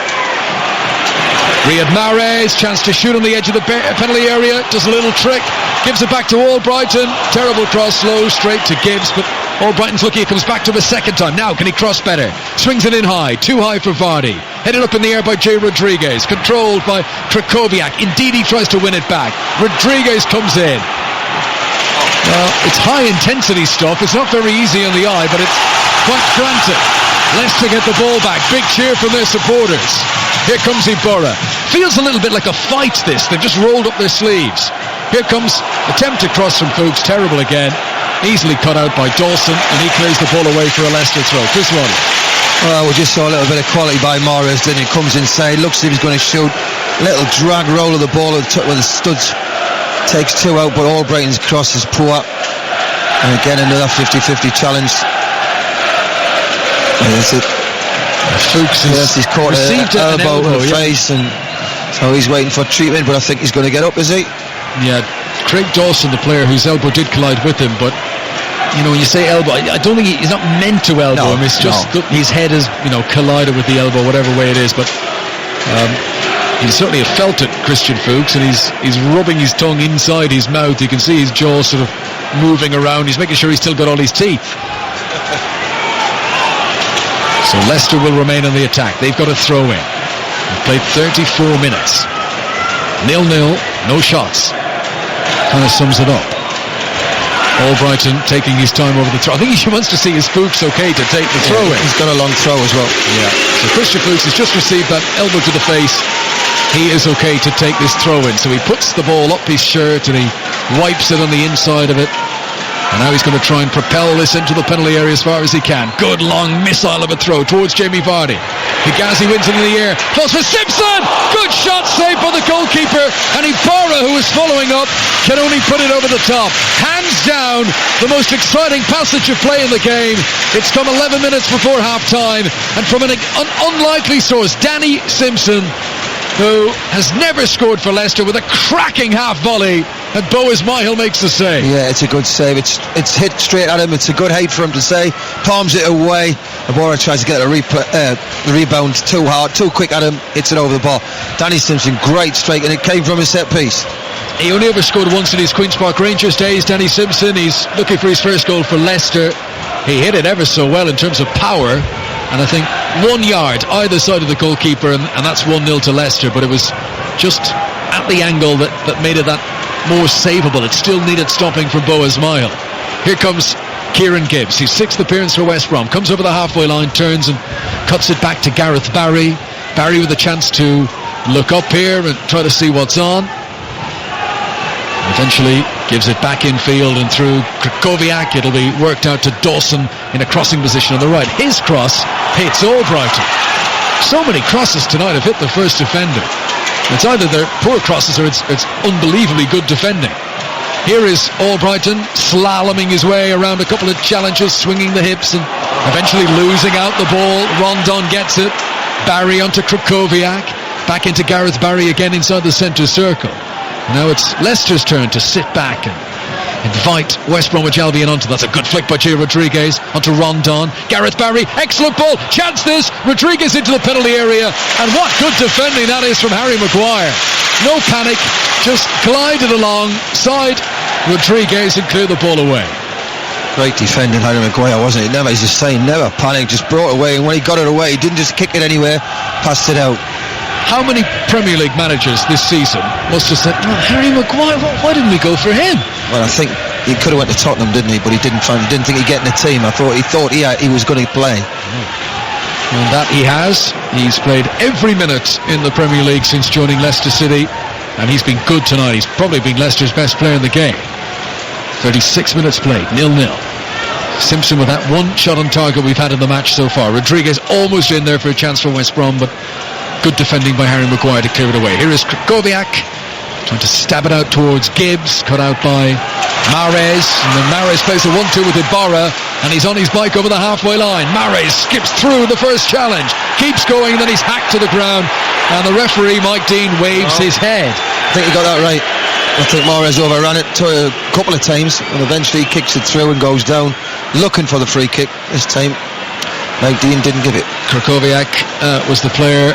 Riyad Mahrez, chance to shoot on the edge of the penalty area, does a little trick, gives it back to Albrighton. Terrible cross, low, straight to Gibbs, but Albrighton's lucky it comes back to him a second time. Now can he cross better? Swings it in high, too high for Vardy. Headed up in the air by Jay Rodriguez, controlled by Krychowiak. Indeed, he tries to win it back. Rodriguez comes in. Well, it's high intensity stuff. It's not very easy on the eye, but it's quite frantic. Leicester get the ball back. Big cheer from their supporters. Here comes Iborra. Feels a little bit like a fight, this. They've just rolled up their sleeves. Here comes attempted cross from Fuchs. Terrible again. Easily cut out by Dawson, and he clears the ball away for a Leicester throw. Chris Roddy. Well, we just saw a little bit of quality by Mahrez. Then he comes inside, looks as if he's going to shoot. Little drag roll of the ball with the studs. Takes 2 out, but Albrighton's cross is poor. And again, another 50-50 challenge. Is it? Fuchs he's caught received an elbow in the face, and so he's waiting for treatment, but I think he's going to get up, is he? Yeah, Craig Dawson, the player whose elbow did collide with him, but when you say elbow, I don't think he's not meant to elbow him. It's just his head has collided with the elbow, whatever way it is. But he certainly have felt it, Christian Fuchs, and he's rubbing his tongue inside his mouth. You can see his jaw sort of moving around. He's making sure he's still got all his teeth. So Leicester will remain on the attack. They've got a throw in. They've played 34 minutes. 0-0, no shots. Kind of sums it up. Albrighton taking his time over the throw. I think he wants to see his Fuchs okay to take the throw in. He's got a long throw as well. Yeah. So Christian Fuchs has just received that elbow to the face. He is okay to take this throw in. So he puts the ball up his shirt and he wipes it on the inside of it. And now he's going to try and propel this into the penalty area as far as he can. Good long missile of a throw towards Jamie Vardy. Higazi wins it in the air. Close for Simpson! Good shot, saved by the goalkeeper. And Iborra, who is following up, can only put it over the top. Hands down, the most exciting passage of play in the game. It's come 11 minutes before half-time. And from an unlikely source, Danny Simpson, who has never scored for Leicester, with a cracking half volley, and Bo Ismail makes the save. Yeah, it's a good save. It's hit straight at him. It's a good height for him to save. Palms it away. Iborra tries to get the rebound too hard, too quick at him. Hits it over the bar. Danny Simpson, great strike, and it came from a set piece. He only ever scored once in his Queen's Park Rangers days, Danny Simpson. He's looking for his first goal for Leicester. He hit it ever so well in terms of power, and I think 1 yard either side of the goalkeeper, and that's 1-0 to Leicester, but it was just at the angle that made it that more savable. It still needed stopping from Bo Ismail. Here comes Kieran Gibbs, his 6th appearance for West Brom, comes over the halfway line, turns and cuts it back to Gareth Barry. Barry with a chance to look up here and try to see what's on. Eventually gives it back in field and through Krychowiak. It'll be worked out to Dawson in a crossing position on the right. His cross hits Albrighton. So many crosses tonight have hit the first defender. It's either they're poor crosses or it's unbelievably good defending. Here is Albrighton slaloming his way around a couple of challenges, swinging the hips and eventually losing out the ball. Rondon gets it. Barry onto Krychowiak. Back into Gareth Barry again inside the centre circle. Now it's Leicester's turn to sit back and invite West Bromwich Albion onto. That's a good flick by Jay Rodriguez onto Rondon. Gareth Barry, excellent ball, chance this, Rodriguez into the penalty area, and what good defending that is from Harry Maguire. No panic, just glided alongside Rodriguez and clear the ball away. Great defending, Harry Maguire, wasn't it? Never, he's just saying, never panicked, just brought it away, and when he got it away, he didn't just kick it anywhere, passed it out. How many Premier League managers this season must have said, oh, Harry Maguire, why didn't we go for him? Well, I think he could have went to Tottenham, didn't he? But he didn't think he'd get in the team. He thought he was going to play. And that he has. He's played every minute in the Premier League since joining Leicester City, and he's been good tonight. He's probably been Leicester's best player in the game. 36 minutes played, 0-0. Simpson with that one shot on target we've had in the match so far. Rodriguez almost in there for a chance for West Brom, but good defending by Harry Maguire to clear it away. Here is Krychowiak trying to stab it out towards Gibbs, cut out by Mahrez, and then Mahrez plays a 1-2 with Ibarra, and he's on his bike over the halfway line. Mahrez skips through the first challenge, keeps going, and then he's hacked to the ground, and the referee Mike Dean waves his head. I think he got that right. I think Mahrez overran it a couple of times, and eventually he kicks it through and goes down, looking for the free kick. This time Mike Dean didn't give it. Krychowiak was the player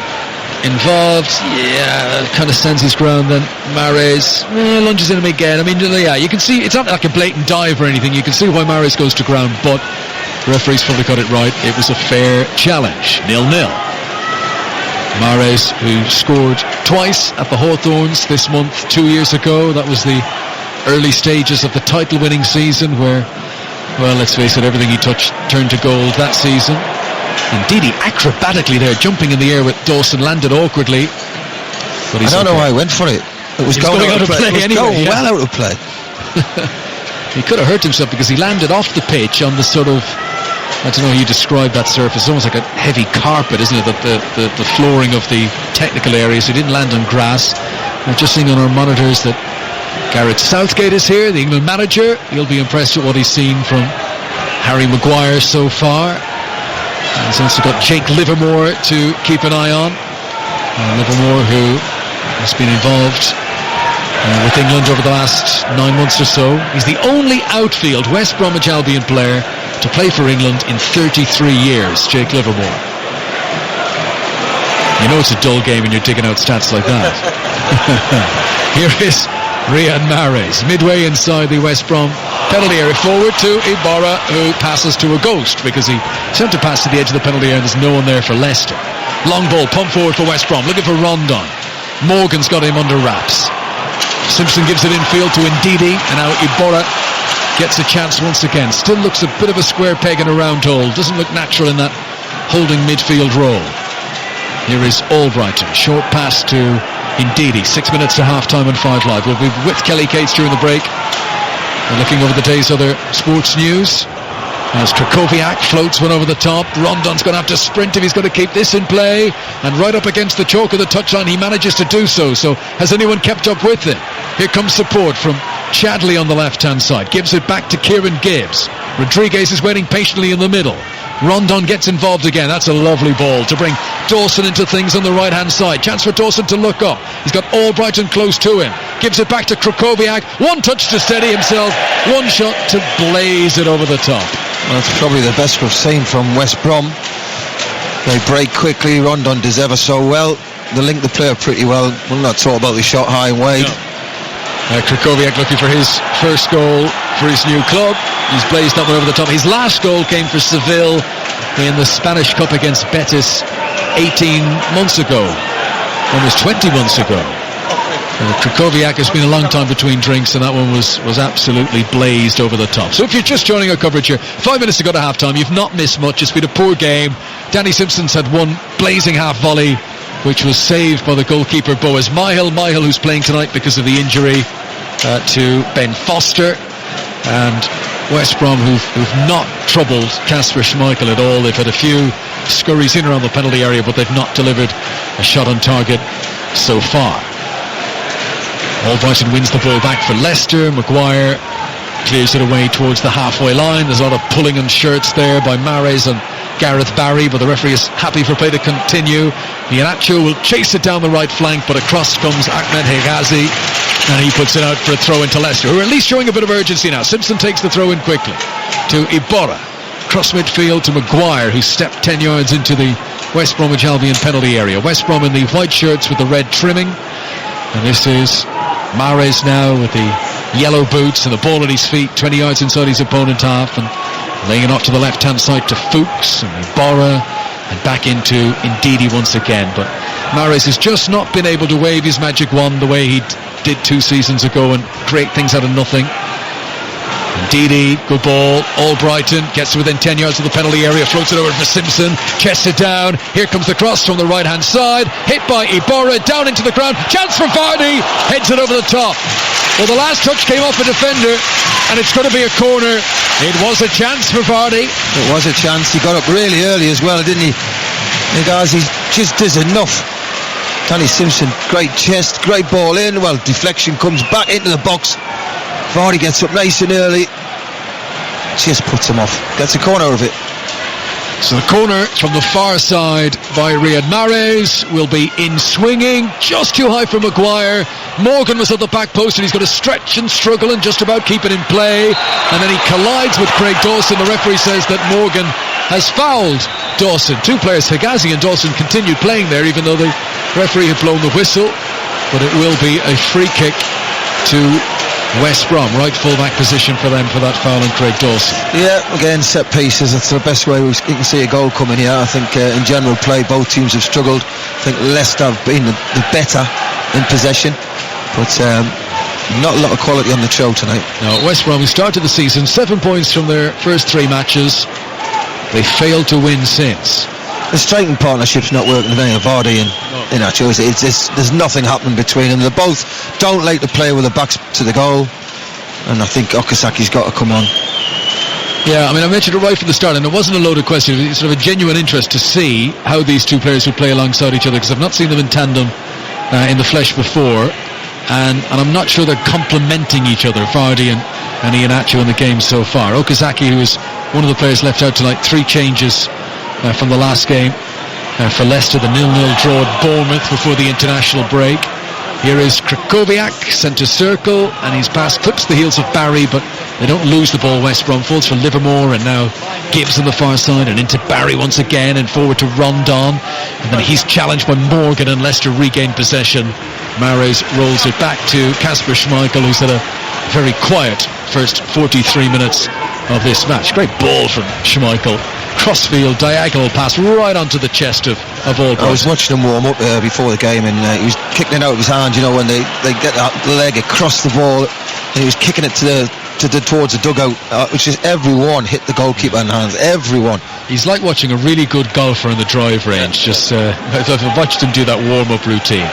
involved. Yeah, kind of stands his ground. Then Mahrez lunges in him again. I mean, yeah, you can see it's not like a blatant dive or anything. You can see why Mahrez goes to ground, but the referee's probably got it right. It was a fair challenge. 0-0. Mahrez, who scored twice at the Hawthorns this month 2 years ago. That was the early stages of the title-winning season where, well, let's face it, everything he touched turned to gold that season. Indeed, he acrobatically there, jumping in the air with Dawson, landed awkwardly. But I don't know why he went for it. It was going out of play. It was anyway, going well out of play. He could have hurt himself because he landed off the pitch on the sort of, I don't know how you describe that surface. It's almost like a heavy carpet, isn't it? The flooring of the technical area. So he didn't land on grass. We're just seeing on our monitors that Gareth Southgate is here, the England manager. He'll be impressed with what he's seen from Harry Maguire so far. He's also got Jake Livermore to keep an eye on. Livermore, who has been involved with England over the last 9 months or so. He's the only outfield West Bromwich Albion player to play for England in 33 years, Jake Livermore. You know it's a dull game when you're digging out stats like that. Here is Riyad Mahrez, midway inside the West Brom penalty area, forward to Ibarra, who passes to a ghost because he sent a pass to the edge of the penalty area and there's no one there for Leicester. Long ball, pump forward for West Brom, looking for Rondon. Morgan's got him under wraps. Simpson gives it infield to Ndidi, and now Ibarra gets a chance once again. Still looks a bit of a square peg in a round hole. Doesn't look natural in that holding midfield role. Here is Albrighton, short pass to Ndidi. 6 minutes to half-time and 5 live. We'll be with Kelly Cates during the break. We're looking over the day's other sports news. As Krychowiak floats one over the top. Rondon's going to have to sprint if he's going to keep this in play. And right up against the chalk of the touchline, he manages to do so. So has anyone kept up with him? Here comes support from Chadley on the left-hand side. Gives it back to Kieran Gibbs. Rodriguez is waiting patiently in the middle. Rondon gets involved again. That's a lovely ball to bring Dawson into things on the right-hand side. Chance for Dawson to look up. He's got Albrighton close to him. Gives it back to Krychowiak. One touch to steady himself. One shot to blaze it over the top. Well, that's probably the best we've seen from West Brom. They break quickly. Rondon does ever so well. They link the player pretty well. We'll not talk about the shot high and wide. No. Krychowiak looking for his first goal for his new club. He's blazed that one over the top. His last goal came for Seville in the Spanish Cup against Betis 18 months ago. Almost 20 months ago. Krychowiak has been a long time between drinks, and that one was absolutely blazed over the top. So if you're just joining our coverage here, 5 minutes to go to half-time, you've not missed much. It's been a poor game. Danny Simpson's had one blazing half-volley, which was saved by the goalkeeper Boaz Myhill, who's playing tonight because of the injury to Ben Foster. And West Brom, who've not troubled Kasper Schmeichel at all. They've had a few scurries in around the penalty area, but they've not delivered a shot on target so far. Albrighton wins the ball back for Leicester. Maguire clears it away towards the halfway line. There's a lot of pulling on shirts there by Mahrez and Gareth Barry, but the referee is happy for play to continue. Iheanacho will chase it down the right flank, but across comes Ahmed Hegazi, and he puts it out for a throw into Leicester, who are at least showing a bit of urgency now. Simpson takes the throw in quickly to Ibarra. Cross midfield to Maguire, who stepped 10 yards into the West Bromwich Albion penalty area. West Brom in the white shirts with the red trimming. And this is Mahrez now with the yellow boots and the ball at his feet, 20 yards inside his opponent half, and laying it off to the left-hand side to Fuchs and Iborra, and back into Ndidi once again. But Mahrez has just not been able to wave his magic wand the way he did 2 seasons ago and create things out of nothing. Ndidi, good ball. Albrighton gets within 10 yards of the penalty area, floats it over for Simpson, chests it down. Here comes the cross from the right-hand side, hit by Iborra, down into the ground. Chance for Vardy, heads it over the top. Well, the last touch came off a defender, and it's going to be a corner. It was a chance for Vardy. It was a chance. He got up really early as well, didn't he? He just does enough. Danny Simpson, great chest, great ball in. Well, deflection comes back into the box. Vardy gets up nice and early, just puts him off, gets a corner of it. So the corner from the far side by Riyad Mahrez will be in swinging, just too high for Maguire. Morgan was at the back post and he's got to stretch and struggle and just about keep it in play, and then he collides with Craig Dawson. The referee says that Morgan has fouled Dawson. 2 players, Higazi and Dawson, continued playing there even though the referee had blown the whistle, but it will be a free kick to West Brom, right full-back position for them for that foul on Craig Dawson. Yeah, again, set pieces, that's the best way you can see a goal coming here. I think in general play both teams have struggled. I think Leicester have been the better in possession, but not a lot of quality on the show tonight. No, West Brom, who started the season 7 points from their first 3 matches, they failed to win since. The striking partnership's not working today, Vardy and Iheanacho. There's nothing happening between them. They both don't like to play with their backs to the goal, and I think Okasaki's got to come on. Yeah, I mean, I mentioned it right from the start, and it wasn't a loaded question. It was sort of a genuine interest to see how these 2 players would play alongside each other, because I've not seen them in tandem in the flesh before, and I'm not sure they're complementing each other, Vardy and Iheanacho, in the game so far. Okazaki, who is one of the players left out tonight, 3 changes from the last game for Leicester, the 0-0 draw at Bournemouth before the international break. Here is Krychowiak, centre circle, and his pass clips the heels of Barry, but they don't lose the ball. West Brom falls for Livermore, and now Gibbs on the far side, and into Barry once again, and forward to Rondon, and then he's challenged by Morgan, and Leicester regain possession. Mahrez rolls it back to Kasper Schmeichel, who's had a very quiet first 43 minutes of this match. Great ball from Schmeichel, crossfield diagonal pass right onto the chest of Albrighton. I was watching him warm up before the game, and he was kicking it out of his hand, you know, when they get that leg across the ball, and he was kicking it towards the dugout, which is everyone hit the goalkeeper in the hands, everyone. He's like watching a really good golfer in the drive range. Just I've watched him do that warm-up routine.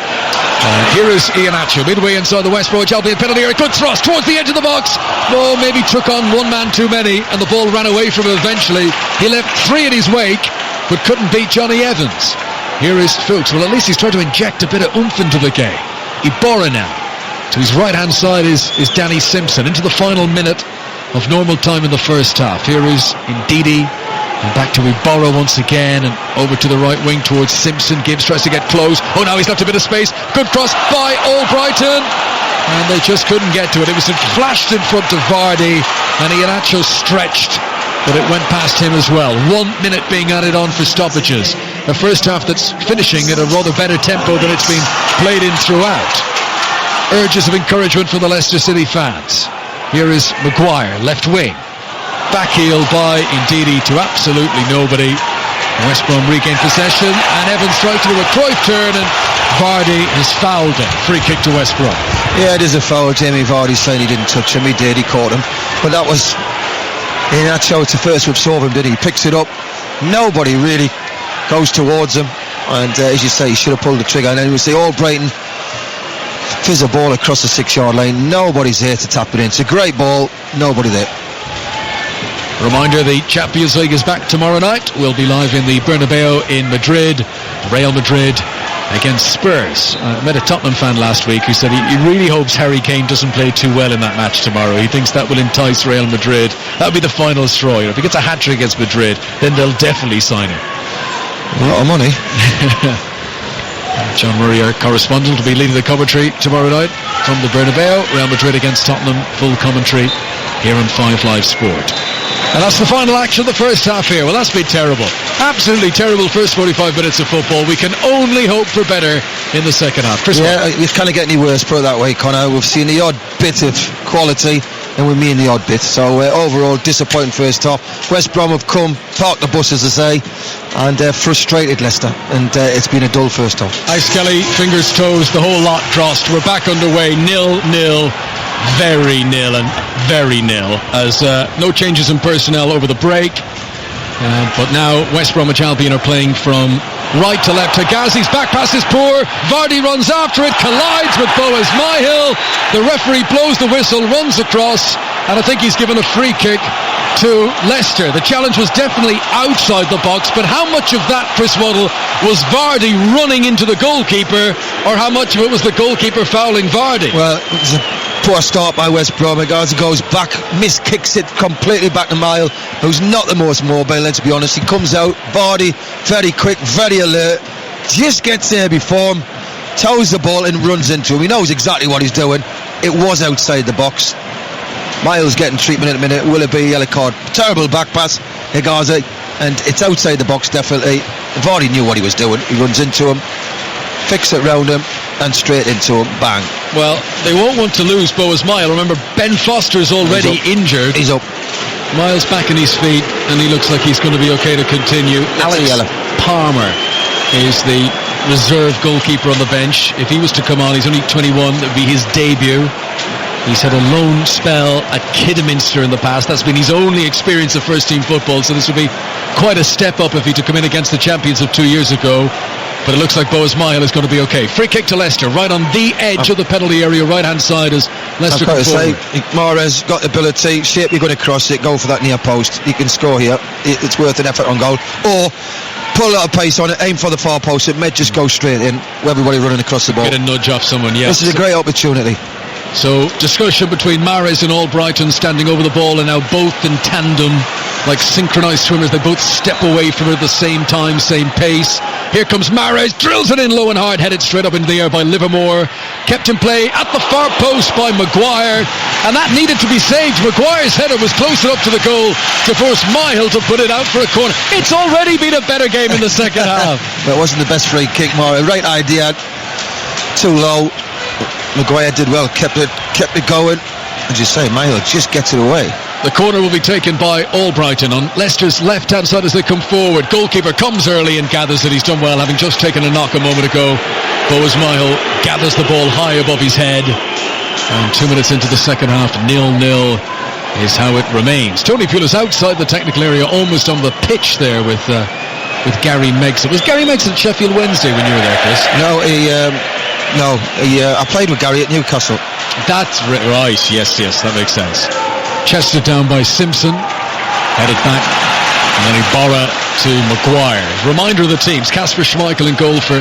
Here is Iheanacho, midway inside the West Bromwich Albion penalty area. Good thrust towards the edge of the box. Oh, maybe took on one man too many, and the ball ran away from him eventually. He left 3 in his wake, but couldn't beat Johnny Evans. Here is Fuchs. Well, at least he's trying to inject a bit of oomph into the game. Iborra now. To his right-hand side is Danny Simpson, into the final minute of normal time in the first half. Here is Ndidi, and back to Iborra once again, and over to the right wing towards Simpson. Gibbs tries to get close. Oh, now he's left a bit of space. Good cross by Albrighton, and they just couldn't get to it. It was flashed in front of Vardy, and Iheanacho stretched, but it went past him as well. 1 minute being added on for stoppages. A first half that's finishing at a rather better tempo than it's been played in throughout. Urges of encouragement from the Leicester City fans. Here is Maguire, left wing. Backheel by Ndidi to absolutely nobody. West Brom regain possession, and Evans tries to do a Cruyff turn, and Vardy has fouled it. Free kick to West Brom. Yeah, it is a foul. Jamie Vardy's saying he didn't touch him. He did, he caught him. But that was Iheanacho. It's the first we saw him, did he? He picks it up. Nobody really goes towards him, and as you say, he should have pulled the trigger. And then we see Albrighton fizz a ball across the 6-yard line. Nobody's there to tap it in. It's a great ball, nobody there. Reminder, the Champions League is back tomorrow night. We'll be live in the Bernabeu in Madrid. Real Madrid against Spurs. I met a Tottenham fan last week who said he really hopes Harry Kane doesn't play too well in that match tomorrow. He thinks that will entice Real Madrid. That'll be the final straw. If he gets a hat-trick against Madrid, then they'll definitely sign him. A lot of money. John Murray, our correspondent, will be leading the commentary tomorrow night from the Bernabeu. Real Madrid against Tottenham, full commentary here on 5 Live Sport. And that's the final action of the first half here. Well, that's been terrible. Absolutely terrible first 45 minutes of football. We can only hope for better in the second half. Chris, it can't get any worse, put it that way, Connor. We've seen the odd bit of quality, and we mean the odd bit. So overall, disappointing first half. West Brom have come, parked the bus, as I say, and frustrated Leicester, and it's been a dull first half. Ice Kelly, fingers, toes, the whole lot crossed. We're back underway, 0-0, very nil and very nil, as no changes in personnel over the break. But now West Bromwich Albion are playing from right to left. Higazi's back pass is poor. Vardy runs after it, collides with Boaz Myhill. The referee blows the whistle, runs across, and I think he's given a free kick to Leicester. The challenge was definitely outside the box, but how much of that, Chris Waddle, was Vardy running into the goalkeeper, or how much of it was the goalkeeper fouling Vardy? Well, it was a poor start by West Brom. Higazi goes back, kicks it completely back to Myhill, who's not the most mobile, let's be honest. He comes out, Vardy, very quick, very alert, just gets there before him, toes the ball and runs into him. He knows exactly what he's doing. It was outside the box. Myhill's getting treatment in a minute. Will it be a yellow card? Terrible back pass, Higazi, and it's outside the box definitely. Vardy knew what he was doing. He runs into him, fix it round him, and straight into him, bang. Well, they won't want to lose Boaz Myhill. Remember, Ben Foster is already injured. He's up. Myhill's back on his feet, and he looks like he's going to be okay to continue. Alex Palmer is the reserve goalkeeper on the bench. If he was to come on, he's only 21, that would be his debut. He's had a loan spell at Kidderminster in the past. That's been his only experience of first-team football, so this would be quite a step up if he to come in against the champions of 2 years ago. But it looks like Boaz Myhill is going to be okay. Free kick to Leicester, right on the edge of the penalty area, right-hand side as Leicester come forward. Mahrez got the ability, shape, you're going to cross it, go for that near post. He can score here. It's worth an effort on goal. Or pull a lot of pace on it, aim for the far post. It may just go straight in, with everybody running across the ball. Get a nudge off someone, yes. This is a great opportunity. So, discussion between Mahrez and Albrighton standing over the ball, and now both in tandem, like synchronised swimmers. They both step away from it at the same time, same pace. Here comes Mahrez, drills it in low and hard, headed straight up into the air by Livermore. Kept in play at the far post by Maguire, and that needed to be saved. Maguire's header was close enough to the goal to force Myhill to put it out for a corner. It's already been a better game in the second half. Well, it wasn't the best free kick, Mahrez. Right idea, too low. Maguire did well, kept it going. As you say, Myhill just gets it away. The corner will be taken by Albrighton on Leicester's left-hand side as they come forward. Goalkeeper comes early and gathers it. He's done well, having just taken a knock a moment ago. Boaz Myhill gathers the ball high above his head. And 2 minutes into the second half, 0-0 is how it remains. Tony Pulis outside the technical area, almost on the pitch there with Gary Meggs. Was Gary Meggs at Sheffield Wednesday when you were there, Chris? No, I played with Gary at Newcastle. That's right, yes, that makes sense. Chested down by Simpson, headed back, and then Iborra to Maguire. Reminder of the teams: Kasper Schmeichel in goal for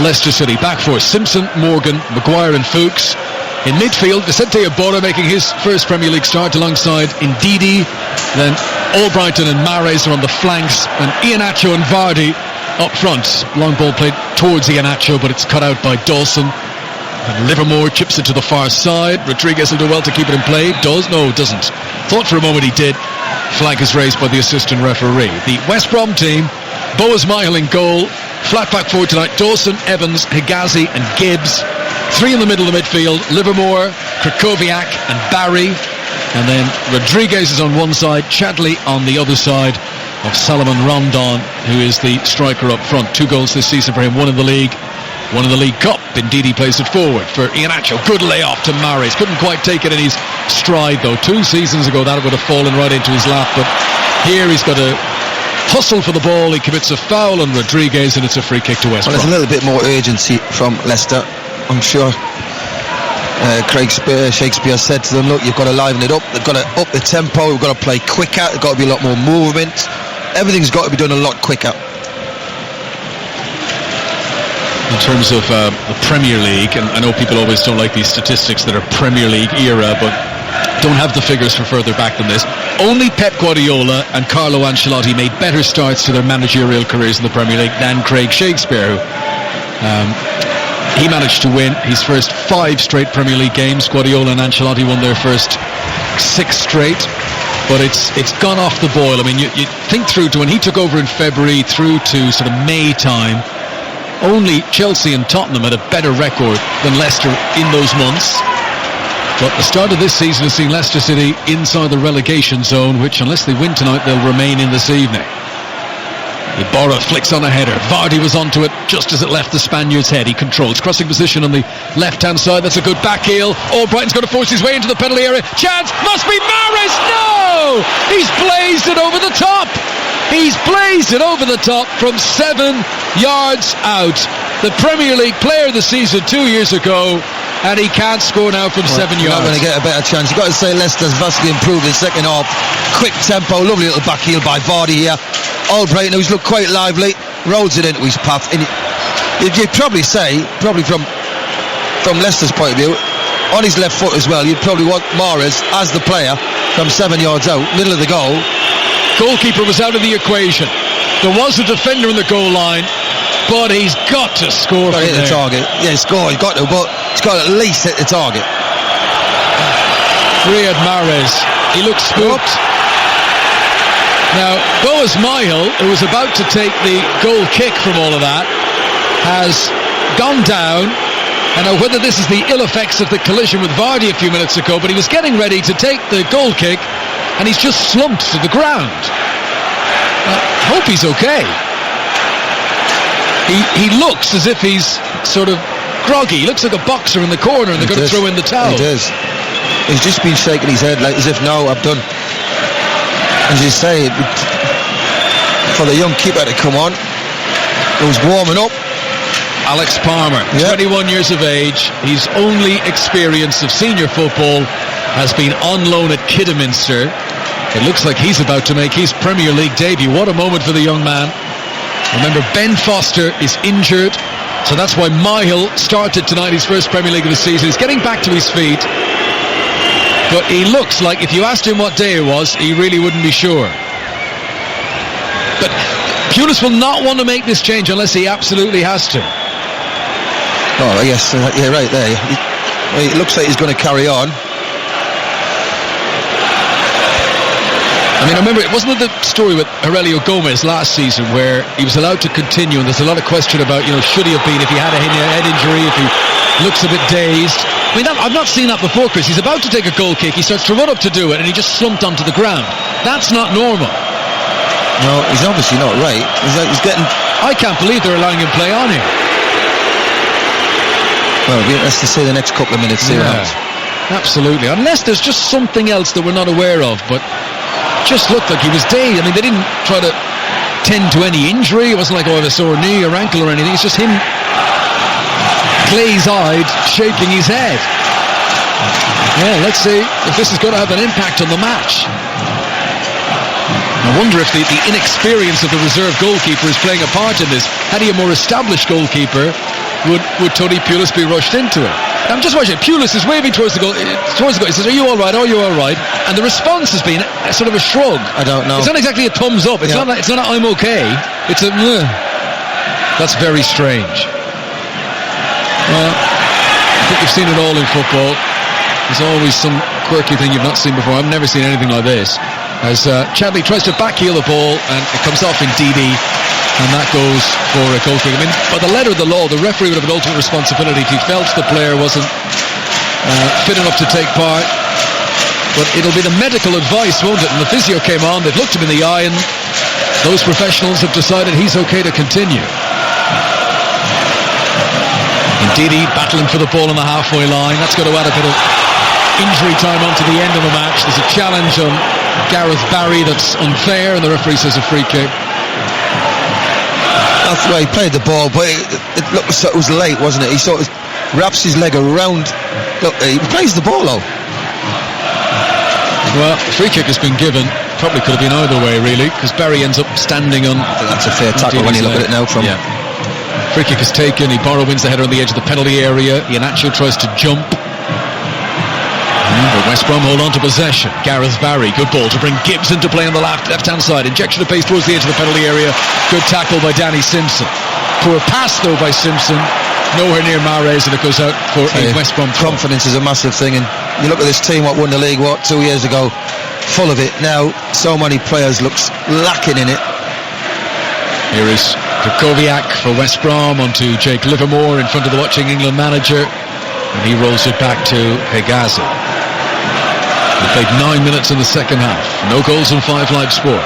Leicester City. Back four: Simpson, Morgan, Maguire and Fuchs. In midfield, Vicente Iborra making his first Premier League start alongside Ndidi. Then Albrighton and Mahrez are on the flanks, and Iheanacho and Vardy up front. Long ball played towards Iheanacho, but it's cut out by Dawson. And Livermore chips it to the far side. Rodriguez will do well to keep it in play. Does? No, doesn't. Thought for a moment he did. Flag is raised by the assistant referee. The West Brom team: Boaz Myhill in goal. Flat back forward tonight: Dawson, Evans, Higazi and Gibbs. Three in the middle of the midfield: Livermore, Krakowiak and Barry. And then Rodriguez is on one side, Chadley on the other side of Salomon Rondon, who is the striker up front. 2 goals this season for him, one in the league, one in the League Cup. Ndidi plays it forward for Iheanacho. Good layoff to Mahrez. Couldn't quite take it in his stride though. 2 seasons ago that would have fallen right into his lap, but here he's got to hustle for the ball. He commits a foul on Rodriguez, and it's a free kick to West Brom. There's a little bit more urgency from Leicester, I'm sure. Craig Shakespeare said to them, look, you've got to liven it up, they've got to up the tempo, we've got to play quicker, there's got to be a lot more movement, everything's got to be done a lot quicker. In terms of the Premier League, and I know people always don't like these statistics that are Premier League era, but don't have the figures for further back than this. Only Pep Guardiola and Carlo Ancelotti made better starts to their managerial careers in the Premier League than Craig Shakespeare, who he managed to win his first 5 straight Premier League games. Guardiola and Ancelotti won their first 6 straight, but it's gone off the boil. I mean, you think through to when he took over in February through to sort of May time, Only Chelsea and Tottenham had a better record than Leicester in those months. But the start of this season has seen Leicester City inside the relegation zone, which, unless they win tonight, they'll remain in this evening. Iborra flicks on a header. Vardy was onto it just as it left the Spaniard's head. He controls crossing position on the left-hand side. That's a good back heel. Brighton's going to force his way into the penalty area. Chance, must be Mahrez. No! He's blazed it over the top. He's blazed it over the top from 7 yards out. The Premier League player of the season 2 years ago, and he can't score now from 7 yards. Not going to get a better chance. You've got to say Leicester's vastly improved in second half. Quick tempo, lovely little back heel by Vardy here. Brighton, who's looked quite lively, rolls it into his path. And you'd probably say, from Leicester's point of view, on his left foot as well, you'd probably want Mahrez as the player from 7 yards out, middle of the goal. Goalkeeper was out of the equation. There was a defender in the goal line, but he's got to score. Got to hit the target. Yeah, score. He's got to, but he's got to at least hit the target. Riyad Mahrez, he looks spooked. Now, Boaz Myhill, who was about to take the goal kick from all of that, has gone down. I know whether this is the ill effects of the collision with Vardy a few minutes ago, but he was getting ready to take the goal kick, and he's just slumped to the ground. I hope he's okay. He looks as if he's sort of groggy. He looks like a boxer in the corner, and they're going to throw in the towel. He does. He's just been shaking his head like as if, no, I'm done. As you say, for the young keeper to come on, it was warming up. Alex Palmer, 21 years of age. His only experience of senior football has been on loan at Kidderminster. It looks like he's about to make his Premier League debut. What a moment for the young man. Remember, Ben Foster is injured, so that's why Myhill started tonight, his first Premier League of the season. He's getting back to his feet, but he looks like if you asked him what day it was, he really wouldn't be sure. But Pulis will not want to make this change unless he absolutely has to. Oh, yes, yeah, right there. It looks like he's going to carry on. I mean, I remember, wasn't it the story with Aurelio Gomez last season where he was allowed to continue, and there's a lot of question about, should he have been if he had a head injury, if he looks a bit dazed. I mean, I've not seen that before, Chris. He's about to take a goal kick, he starts to run up to do it, and he just slumped onto the ground. That's not normal. No, he's obviously not right. He's getting... I can't believe they're allowing him play on here. Well, let's just see the next couple of minutes, see what happens. Absolutely. Unless there's just something else that we're not aware of, but just looked like he was dazed. I mean, they didn't try to tend to any injury. It wasn't like, a sore knee or ankle or anything. It's just him glaze-eyed, shaking his head. Yeah, let's see if this is going to have an impact on the match. I wonder if the inexperience of the reserve goalkeeper is playing a part in this. Had he a more established goalkeeper, would Tony Pulis be rushed into it? I'm just watching. Pulis is waving towards the goal. He says, "Are you all right? Are you all right?" And the response has been sort of a shrug. I don't know. It's not exactly a thumbs up. It's not. It's not. I'm okay. It's a. That's very strange. Well, I think you've seen it all in football. There's always some quirky thing you've not seen before. I've never seen anything like this. As Chadley tries to backheel the ball, and it comes off in DD, and that goes for a goal kick. I mean, by the letter of the law, the referee would have an ultimate responsibility if he felt the player wasn't fit enough to take part. But it'll be the medical advice, won't it? And the physio came on, they've looked him in the eye, and those professionals have decided he's okay to continue. And DD battling for the ball on the halfway line. That's got to add a bit of injury time onto the end of the match. There's a challenge on Gareth Barry that's unfair, and the referee says a free kick. That's the way he played the ball, but it looked so it was late, wasn't it? He sort of wraps his leg around. Look, he plays the ball though. Well, free kick has been given. Probably could have been either way, really, because Barry ends up standing on. I think that's a fair tackle when you look at it now. Free kick is taken. Iborra wins the header on the edge of the penalty area. Iheanacho tries to jump. But West Brom hold on to possession. Gareth Barry, good ball to bring Gibbs into play on the left-hand side. Injection of pace towards the edge of the penalty area. Good tackle by Danny Simpson. Poor pass though by Simpson. Nowhere near Mahrez, and it goes out for a West Brom. Confidence is a massive thing, and you look at this team what won the league 2 years ago, full of it. Now so many players looks lacking in it. Here is Krakowiak for West Brom onto Jake Livermore in front of the watching England manager, and he rolls it back to Hegazi. He played 9 minutes in the second half. No goals in 5 live sport.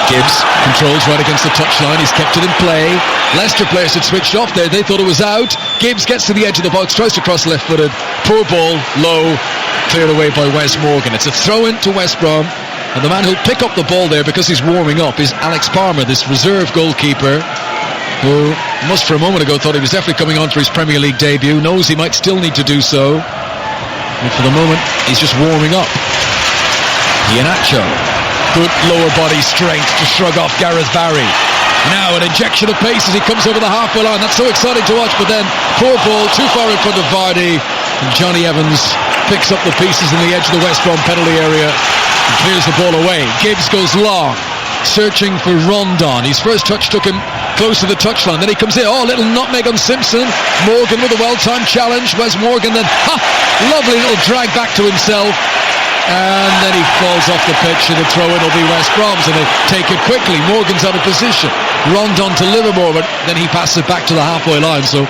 Gibbs controls right against the touchline. He's kept it in play. Leicester players had switched off there. They thought it was out. Gibbs gets to the edge of the box, tries to cross left-footed. Poor ball, low, cleared away by Wes Morgan. It's a throw-in to West Brom. And the man who'll pick up the ball there because he's warming up is Alex Palmer, this reserve goalkeeper, who must for a moment ago thought he was definitely coming on for his Premier League debut. Knows he might still need to do so. And for the moment, he's just warming up. Iheanacho. Good lower body strength to shrug off Gareth Barry. Now an injection of pace as he comes over the halfway line. That's so exciting to watch, but then poor ball, too far in front of Vardy. And Johnny Evans picks up the pieces in the edge of the West Brom penalty area and clears the ball away. Gibbs goes long, searching for Rondon. His first touch took him close to the touchline. Then he comes in. Oh, little nutmeg on Simpson. Morgan with a well-timed challenge. Wes Morgan then, lovely little drag back to himself. And then he falls off the pitch, and the throw-in will be West Brom's, and they take it quickly. Morgan's out of position. Rondon to Livermore, but then he passes it back to the halfway line, so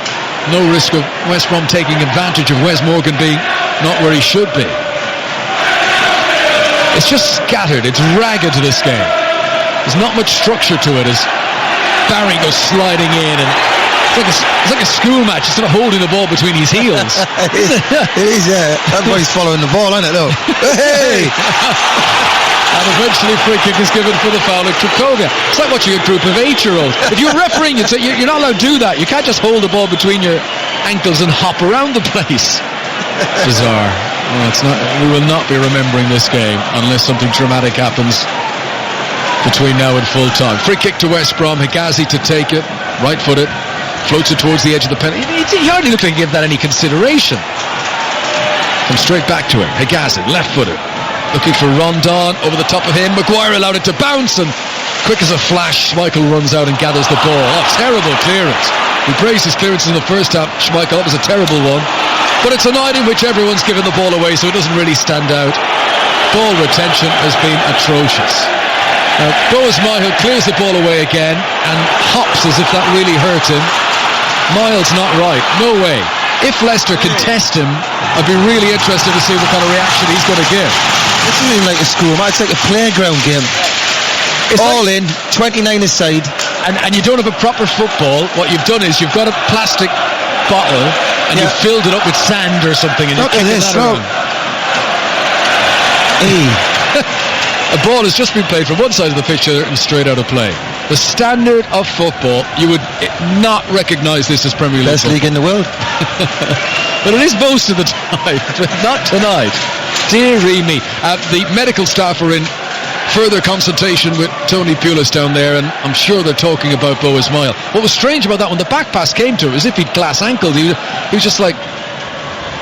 no risk of West Brom taking advantage of Wes Morgan being not where he should be. It's just scattered. It's ragged, this game. There's not much structure to it as Barry goes sliding in, and it's like a school match. He's sort of holding the ball between his heels. It is, yeah. Everybody's following the ball, isn't it, though? Hey! And eventually free kick is given for the foul of Krakowiak. It's like watching a group of 8-year-olds. If you're refereeing, you'd say you're not allowed to do that. You can't just hold the ball between your ankles and hop around the place. Bizarre. Well, it's not. We will not be remembering this game unless something dramatic happens between now and full time. Free kick to West Brom. Hegazi to take it, right-footed. Floats it towards the edge of the penalty. He hardly looked like he gave that any consideration. Comes straight back to him. Hegazi, left-footed. Looking for Rondon, over the top of him. Maguire allowed it to bounce, and quick as a flash, Schmeichel runs out and gathers the ball. Oh, terrible clearance. We praised his clearance in the first half. Schmeichel, that was a terrible one. But it's a night in which everyone's given the ball away, so it doesn't really stand out. Ball retention has been atrocious. Bo Ismail clears the ball away again and hops as if that really hurt him. Miles not right, no way. If Leicester can test him, I'd be really interested to see what kind of reaction he's going to give. This isn't even like a school match, it's like a playground game. It's all like, in, 29 aside. And you don't have a proper football. What you've done is you've got a plastic bottle and you've filled it up with sand or something, and you're kicking that around. A ball has just been played from one side of the pitch and straight out of play. The standard of football, you would not recognise this as Premier League. Best league in the world. But it is most of the time, but not tonight. Dearie me. The medical staff are in further consultation with Tony Pulis down there, and I'm sure they're talking about Bo Ismail. What was strange about that, when the back pass came to him, as if he'd glass ankled, he was just like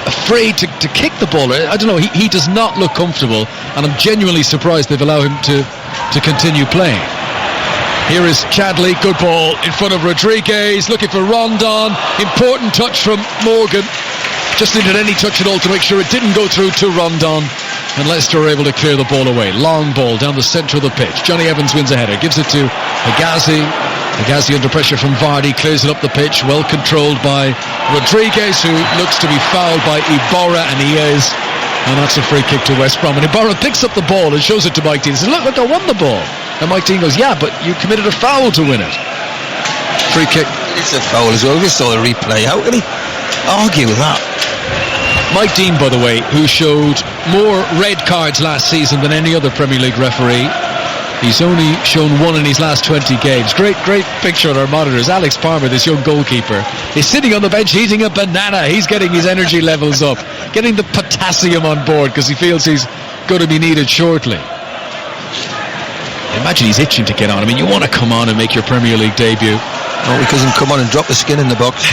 afraid to kick the ball. I don't know, he does not look comfortable, and I'm genuinely surprised they've allowed him to continue playing. Here is Chadley, good ball in front of Rodriguez, looking for Rondon. Important touch from Morgan. Just needed any touch at all to make sure it didn't go through to Rondon, and Leicester are able to clear the ball away. Long ball down the centre of the pitch. Johnny Evans wins a header, gives it to Hegazi. Hegazi under pressure from Vardy, clears it up the pitch, well controlled by Rodriguez, who looks to be fouled by Iborra, and he is. And that's a free kick to West Brom. And Iborra picks up the ball and shows it to Mike Dean. He says, look, I won the ball. And Mike Dean goes, yeah, but you committed a foul to win it. Free kick. It's a foul as well. We saw the replay. How can he argue with that? Mike Dean, by the way, who showed more red cards last season than any other Premier League referee. He's only shown one in his last 20 games. Great picture on our monitors. Alex Palmer, this young goalkeeper, is sitting on the bench eating a banana. He's getting his energy levels up, getting the potassium on board because he feels he's going to be needed shortly. Imagine he's itching to get on. I mean, you want to come on and make your Premier League debut. No, he doesn't come on and drop the skin in the box.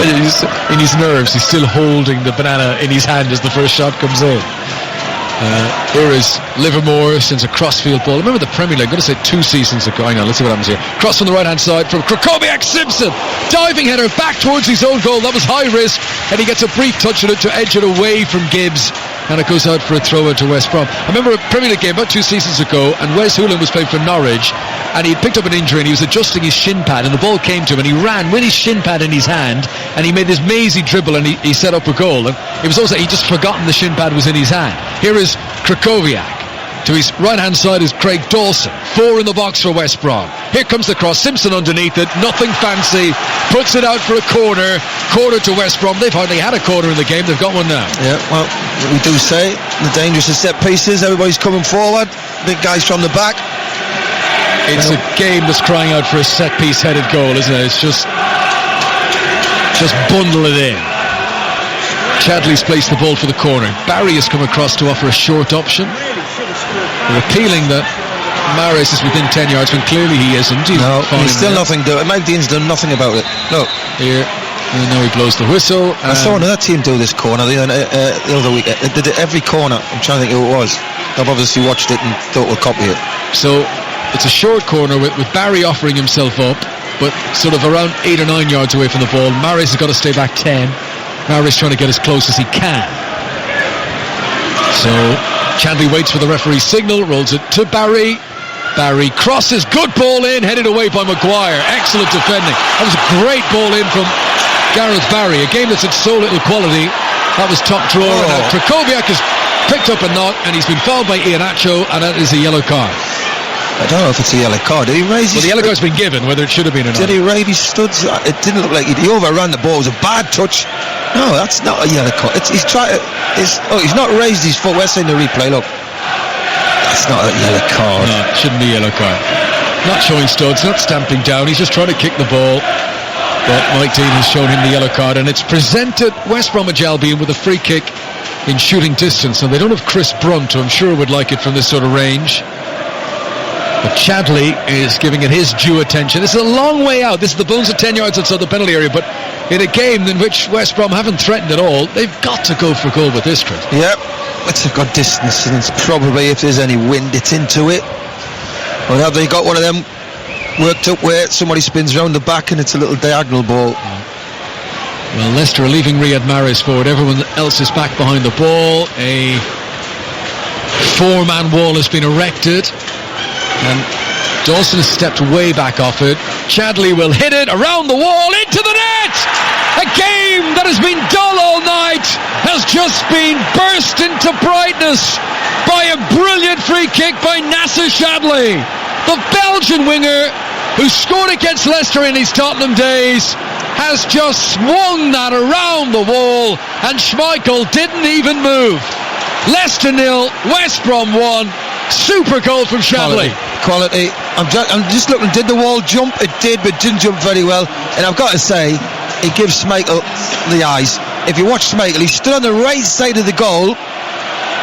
In his nerves, he's still holding the banana in his hand as the first shot comes in. Here is Livermore, sends a crossfield ball. Remember the Premier League, I'm going to say 2 seasons ago. Hang on, let's see what happens here. Cross from the right hand side from Krakowiak. Simpson, diving header back towards his own goal. That was high risk, and he gets a brief touch on it to edge it away from Gibbs, and it goes out for a throw into West Brom. I remember a Premier League game about 2 seasons ago, and Wes Houlihan was playing for Norwich, and he'd picked up an injury and he was adjusting his shin pad, and the ball came to him and he ran with his shin pad in his hand, and he made this mazy dribble, and he set up a goal. And it was also, he'd just forgotten the shin pad was in his hand. Here is Krakowiak. To his right-hand side is Craig Dawson. 4 in the box for West Brom. Here comes the cross. Simpson underneath it. Nothing fancy. Puts it out for a corner. Corner to West Brom. They've hardly had a corner in the game. They've got one now. Yeah, well, we do say the dangerous of set pieces. Everybody's coming forward. Big guys from the back. It's a game that's crying out for a set-piece headed goal, isn't it? It's just bundle it in. Chadley's placed the ball for the corner. Barry has come across to offer a short option. They're appealing that Mahrez is within 10 yards when clearly he isn't. He's still nothing to it. Mike Dean's done nothing about it. Look here, and now he blows the whistle. I saw another team do this corner the other week. They did it every corner. I'm trying to think who it was. I've obviously watched it and thought we'll copy it. So it's a short corner with Barry offering himself up, but sort of around 8 or 9 yards away from the ball. Mahrez has got to stay back 10. Mahrez trying to get as close as he can. So Chadley waits for the referee's signal, rolls it to Barry. Barry crosses, good ball in, headed away by Maguire. Excellent defending. That was a great ball in from Gareth Barry. A game that's had so little quality. That was top drawer. And Krakowiak has picked up a knock, and he's been fouled by Iheanacho, and that is a yellow card. I don't know if it's a yellow card. Did he raise his... Well, the yellow card's been given, whether it should have been or not. Did he raise his studs? It didn't look like he overran the ball. It was a bad touch. No, that's not a yellow card. He's not raised his foot. We're seeing the replay. Look, that's not a yellow card. No, it shouldn't be a yellow card. Not showing studs, not stamping down. He's just trying to kick the ball. But Mike Dean has shown him the yellow card, and it's presented West Bromwich Albion with a free kick in shooting distance. And they don't have Chris Brunt, who I'm sure would like it from this sort of range. But Chadley is giving it his due attention. This is a long way out. This is the bones of 10 yards outside the penalty area. But in a game in which West Brom haven't threatened at all, they've got to go for goal with this, Chris. Yep. It's got distance, and it's probably, if there's any wind, it's into it. Or have they got one of them worked up where somebody spins round the back and it's a little diagonal ball? Well, Leicester are leaving Riyad Mahrez forward. Everyone else is back behind the ball. A 4-man wall has been erected, and Dawson has stepped way back off it. Chadley will hit it around the wall into the net. A game that has been dull all night has just been burst into brightness by a brilliant free kick by Nasser Chadley, the Belgian winger who scored against Leicester in his Tottenham days. Has just swung that around the wall, and Schmeichel didn't even move. Leicester 0, West Brom 1. Super goal from Chadley. Quality. I'm just looking. Did the wall jump? It did, but didn't jump very well. And I've got to say, it gives Schmeichel the eyes. If you watch Schmeichel, he stood on the right side of the goal,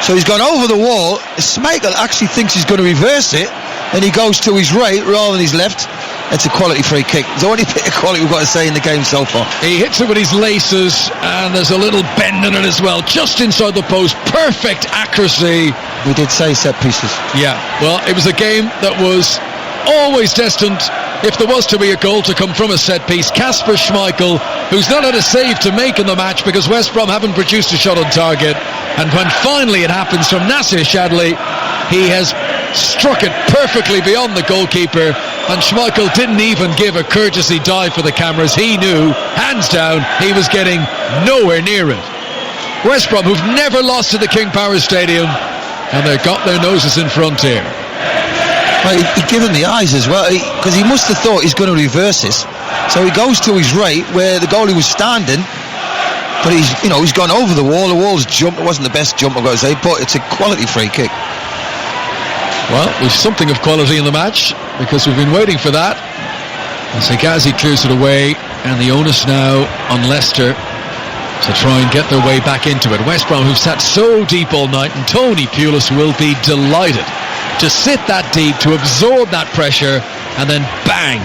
so he's gone over the wall. Schmeichel actually thinks he's going to reverse it, and he goes to his right rather than his left. It's a quality free kick. It's the only bit of quality we've got to say in the game so far. He hits it with his laces, and there's a little bend in it as well, just inside the post. Perfect accuracy. We did say set pieces. Yeah, well, it was a game that was always destined, if there was to be a goal, to come from a set piece. Kasper Schmeichel, who's not had a save to make in the match because West Brom haven't produced a shot on target, and when finally it happens from Nasser Chadley, he has struck it perfectly beyond the goalkeeper, and Schmeichel didn't even give a courtesy dive for the cameras. He knew, hands down, he was getting nowhere near it. West Brom, who've never lost at the King Power Stadium, and they've got their noses in front here. Well, he gave him the eyes as well, because he must have thought he's going to reverse this. So he goes to his right where the goalie was standing, but he's gone over the wall. The wall's jumped. It wasn't the best jump, I've got to say, but it's a quality free kick. Well, we've something of quality in the match, because we've been waiting for that. And Segazi clears it away, and the onus now on Leicester to try and get their way back into it. West Brom, who've sat so deep all night, and Tony Pulis will be delighted to sit that deep, to absorb that pressure, and then bang,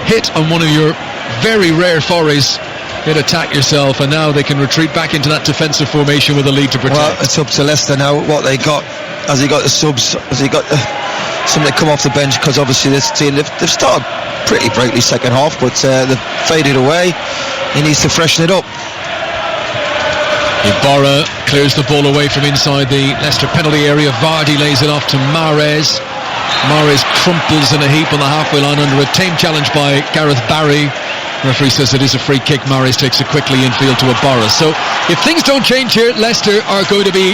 hit on one of your very rare forays. Hit attack yourself, and now they can retreat back into that defensive formation with a lead to protect. Well, it's up to Leicester now what they got. Has he got the subs? Has he got somebody come off the bench? Because obviously this team, they've started pretty brightly second half, but they've faded away. He needs to freshen it up. Ibarra clears the ball away from inside the Leicester penalty area. Vardy lays it off to Mahrez. Mahrez crumples in a heap on the halfway line under a tame challenge by Gareth Barry. Referee says it is a free kick. Mahrez takes it quickly infield to Ibarra. So if things don't change here, Leicester are going to be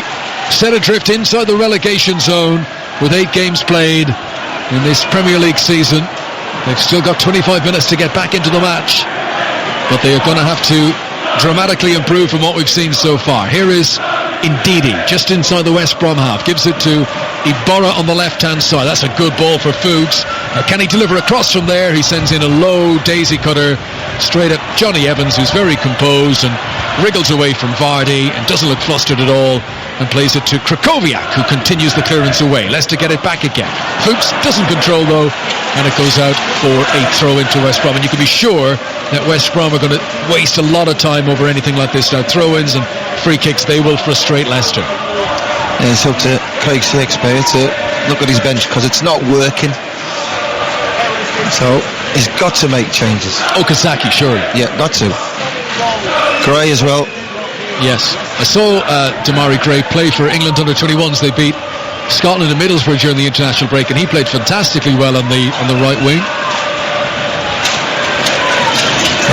set adrift inside the relegation zone with 8 games played in this Premier League season. They've still got 25 minutes to get back into the match, but they are going to have to dramatically improve from what we've seen so far. Here is Ndidi just inside the West Brom half, gives it to Ibarra on the left hand side. That's a good ball for Fuchs. Can he deliver across from there? He sends in a low daisy cutter straight at Johnny Evans, who's very composed and wriggles away from Vardy and doesn't look flustered at all, and plays it to Krychowiak, who continues the clearance away. Leicester get it back again. Fuchs doesn't control though, and it goes out for a throw into West Brom. And you can be sure that West Brom are going to waste a lot of time over anything like this now. Throw-ins and free kicks, they will frustrate Leicester. Yeah, it's up to Craig Shakespeare to look at his bench, because it's not working. So he's got to make changes. Okazaki, surely. Yeah, got to. Gray as well. Yes, I saw Damari Gray play for England under-21s. They beat Scotland and Middlesbrough during the international break, and he played fantastically well on the right wing.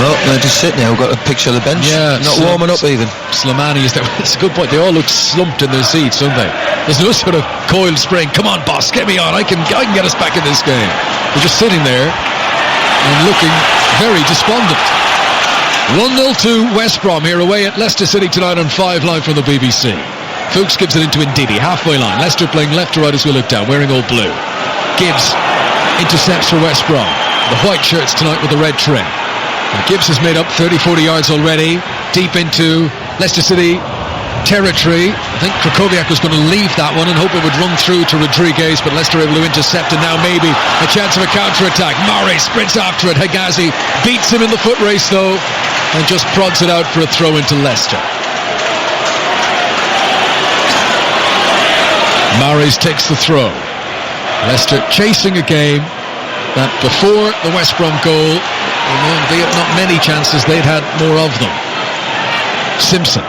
Oh, they're just sitting there. We've got a picture of the bench. Yeah, not warming up even. Slimani is there. It's a good point. They all look slumped in their seats, don't they? There's no sort of coiled spring. Come on, boss, get me on. I can get us back in this game. They're just sitting there and looking very despondent. 1-0 to West Brom here away at Leicester City tonight on 5 Live from the BBC. Fuchs gives it into Ndidi, halfway line. Leicester playing left to right as we look down, wearing all blue. Gibbs intercepts for West Brom. The white shirts tonight with the red trim. Gibbs has made up 30-40 yards already, deep into Leicester City territory. I think Krychowiak was going to leave that one and hope it would run through to Rodriguez, but Leicester able to intercept, and now maybe a chance of a counter-attack. Murray sprints after it. Higazi beats him in the foot race though, and just prods it out for a throw into Leicester. Mahrez takes the throw. Leicester chasing a game that before the West Brom goal, albeit not many chances, they'd had more of them. Simpson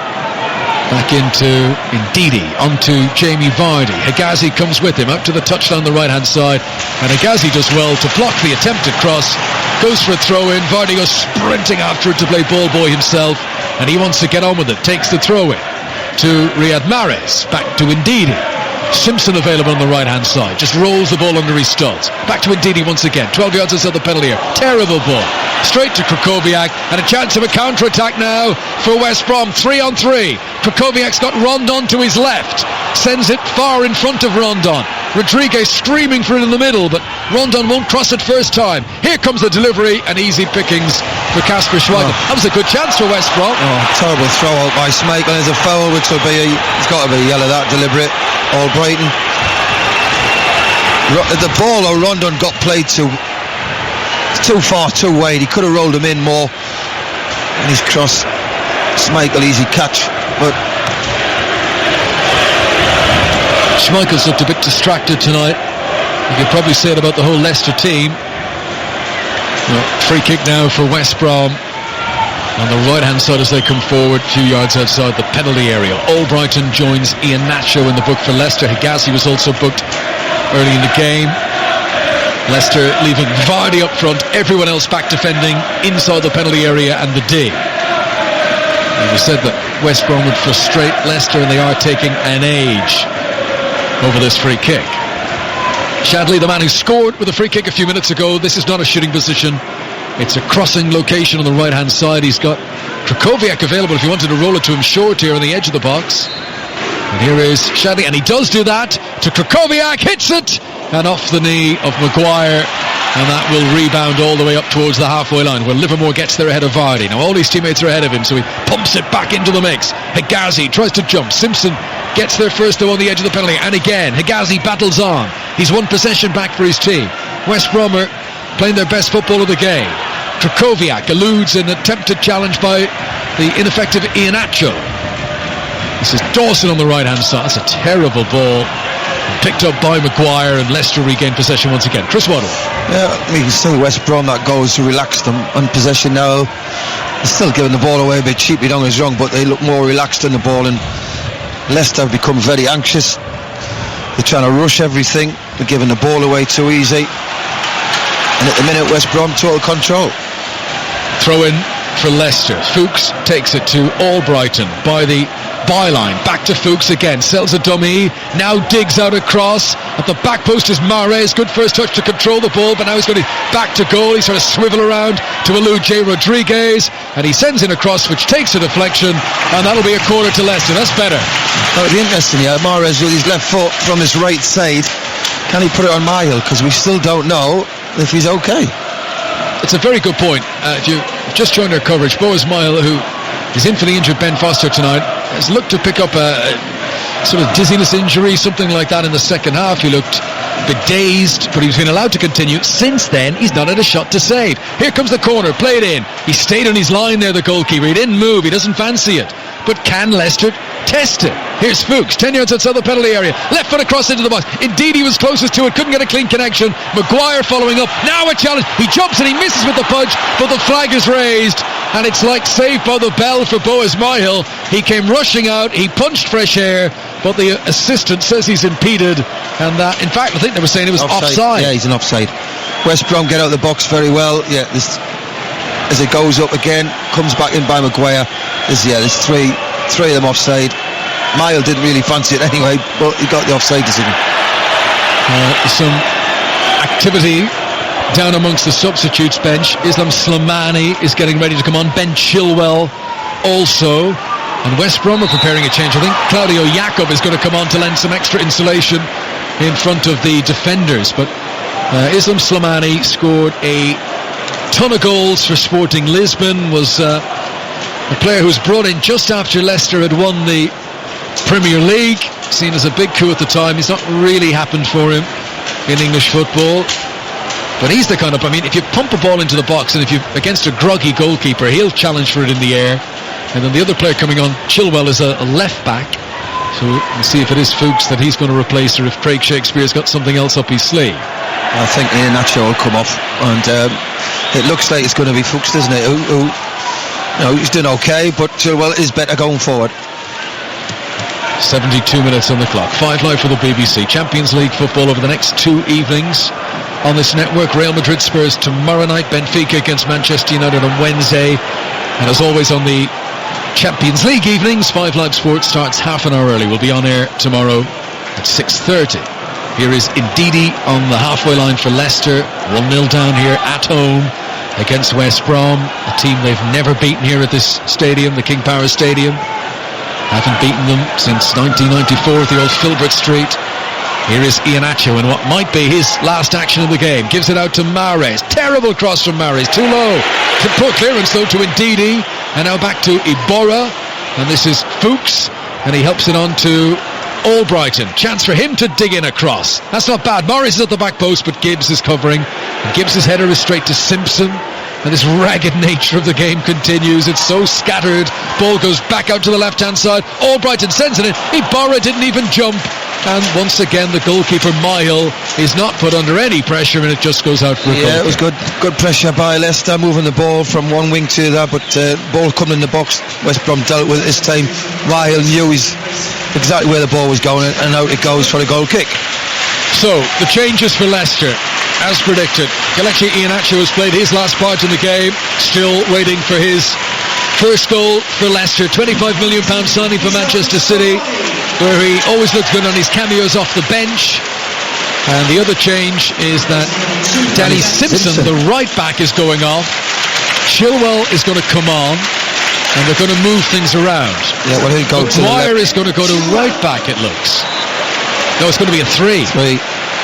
back into Ndidi, onto Jamie Vardy. Higazi comes with him out to the touchline on the right hand side, and Higazi does well to block the attempted cross, goes for a throw in. Vardy goes sprinting after it to play ball boy himself, and he wants to get on with it. Takes the throw in to Riyad Mahrez, back to Ndidi. Simpson available on the right hand side, just rolls the ball under his studs. Back to Ndidi once again, 12 yards outside the penalty area. Terrible ball, straight to Krychowiak, and a chance of a counter attack now for West Brom. 3-on-3. Krychowiak's got Rondon to his left, sends it far in front of Rondon. Rodriguez screaming for it in the middle, but Rondon won't cross it first time. Here comes the delivery, and easy pickings for Kasper Schmeichel. That was a good chance for West Brom. Terrible throw out by Schmeichel. There's a foul, which will be it's got to be a yellow. That deliberate. Albrighton. The ball that Rondon got played to, too far, too wide. He could have rolled him in more, and his cross. Schmeichel easy catch, but Schmeichel's looked a bit distracted tonight. You could probably say it about the whole Leicester team. Free kick now for West Brom on the right hand side as they come forward, a few yards outside the penalty area. Albrighton joins Iheanacho in the book for Leicester. Higazi was also booked early in the game. Leicester leaving Vardy up front, everyone else back defending inside the penalty area and the D. And we said that West Brom would frustrate Leicester, and they are taking an age over this free kick. Shadley, the man who scored with a free kick a few minutes ago. This is not a shooting position, it's a crossing location on the right hand side. He's got Krychowiak available if he wanted to roll it to him short here on the edge of the box. And here is Shadley, and he does do that to Krychowiak, hits it, and off the knee of Maguire, and that will rebound all the way up towards the halfway line, where Livermore gets there ahead of Vardy. Now all his teammates are ahead of him, so he pumps it back into the mix. Higazi tries to jump. Simpson gets there first though on the edge of the penalty, and again Higazi battles on. He's won possession back for his team. West Brom are playing their best football of the game. Krychowiak eludes an attempted challenge by the ineffective Iheanacho. This is Dawson on the right hand side. That's a terrible ball. Picked up by Maguire, and Leicester regained possession once again. Chris Waddle. Yeah, you can see West Brom, that goes to relax them on possession now. They're still giving the ball away a bit cheaply, don't get us wrong, but they look more relaxed on the ball, and Leicester have become very anxious. They're trying to rush everything. They're giving the ball away too easy. And at the minute, West Brom total control. Throw in for Leicester. Fuchs takes it to Albrighton by the byline. Back to Fuchs again. Sells a dummy. Now digs out a cross. At the back post is Mahrez. Good first touch to control the ball, but now he's going to back to goal. He's trying to swivel around to elude Jay Rodriguez, and he sends in a cross which takes a deflection, and that'll be a corner to Leicester. That's better. That'll be interesting, yeah. Mahrez with his left foot from his right side. Can he put it on Michael? Because we still don't know if he's okay. It's a very good point. If you just joined our coverage, Bo Ismail, who is in for the injured Ben Foster tonight, has looked to pick up a sort of dizziness injury, something like that in the second half. He looked a bit dazed, but he's been allowed to continue. Since then, he's not had a shot to save. Here comes the corner, played in. He stayed on his line there, the goalkeeper. He didn't move, he doesn't fancy it. But can Leicester test it? Here's Fuchs, 10 yards outside the penalty area. Left foot across into the box. Indeed, he was closest to it, couldn't get a clean connection. Maguire following up. Now a challenge. He jumps and he misses with the punch, but the flag is raised. And it's like saved by the bell for Bo Ismail. He came rushing out, he punched fresh air, but the assistant says he's impeded. And that, in fact, I think they were saying it was offside. Yeah, he's an offside. West Brom get out of the box very well. Yeah, this, as it goes up again, comes back in by Maguire. There's three of them offside. Mile didn't really fancy it anyway, but he got the offside decision. Some activity down amongst the substitutes bench. Islam Slimani is getting ready to come on. Ben Chilwell also. And West Brom are preparing a change. I think Claudio Jakob is going to come on to lend some extra insulation in front of the defenders. But Islam Slimani scored a ton of goals for Sporting Lisbon. Was a player who was brought in just after Leicester had won the Premier League, seen as a big coup at the time. It's not really happened for him in English football, but he's the kind of, if you pump a ball into the box and if you're against a groggy goalkeeper, he'll challenge for it in the air. And then the other player coming on, Chilwell, is a left back, so we'll see if it is Fuchs that he's going to replace, or if Craig Shakespeare's got something else up his sleeve. I think Iheanacho will come off, and it looks like it's going to be Fuchs, doesn't it? He's doing okay, but Chilwell is better going forward. 72 minutes on the clock. 5 Live for the BBC. Champions League football over the next 2 evenings on this network. Real Madrid Spurs tomorrow night. Benfica against Manchester United on Wednesday. And as always on the Champions League evenings, 5 Live Sports starts half an hour early. We'll be on air tomorrow at 6:30. Here is Ndidi on the halfway line for Leicester. 1-0 down here at home against West Brom, a team they've never beaten here at this stadium, the King Power Stadium. Haven't beaten them since 1994 at the old Filbert Street. Here is Iheanacho in what might be his last action of the game. Gives it out to Mahrez. Terrible cross from Mahrez. Too low. Poor clearance though to Ndidi. And now back to Iborra. And this is Fuchs. And he helps it on to Albrighton. Chance for him to dig in a cross. That's not bad. Mahrez is at the back post, but Gibbs is covering. And Gibbs' header is straight to Simpson. And this ragged nature of the game continues. It's so scattered. Ball goes back out to the left-hand side. Albrighton sends it in. Iborra didn't even jump. And once again, the goalkeeper, Michael, is not put under any pressure, and it just goes out for a goal. Yeah, it was good pressure by Leicester, moving the ball from one wing to that, but ball coming in the box. West Brom dealt with it this time. Michael knew exactly where the ball was going, and out it goes for a goal kick. So, the changes for Leicester. As predicted, Kelechi Iheanacho has played his last part in the game, still waiting for his first goal for Leicester. £25 million signing for Manchester City, where he always looks good on his cameos off the bench. And the other change is that Danny Simpson, the right back, is going off. Chilwell is going to come on, and they're going to move things around. Yeah, well, he'll go Maguire is going to go to right back, it looks. No, it's going to be a 3.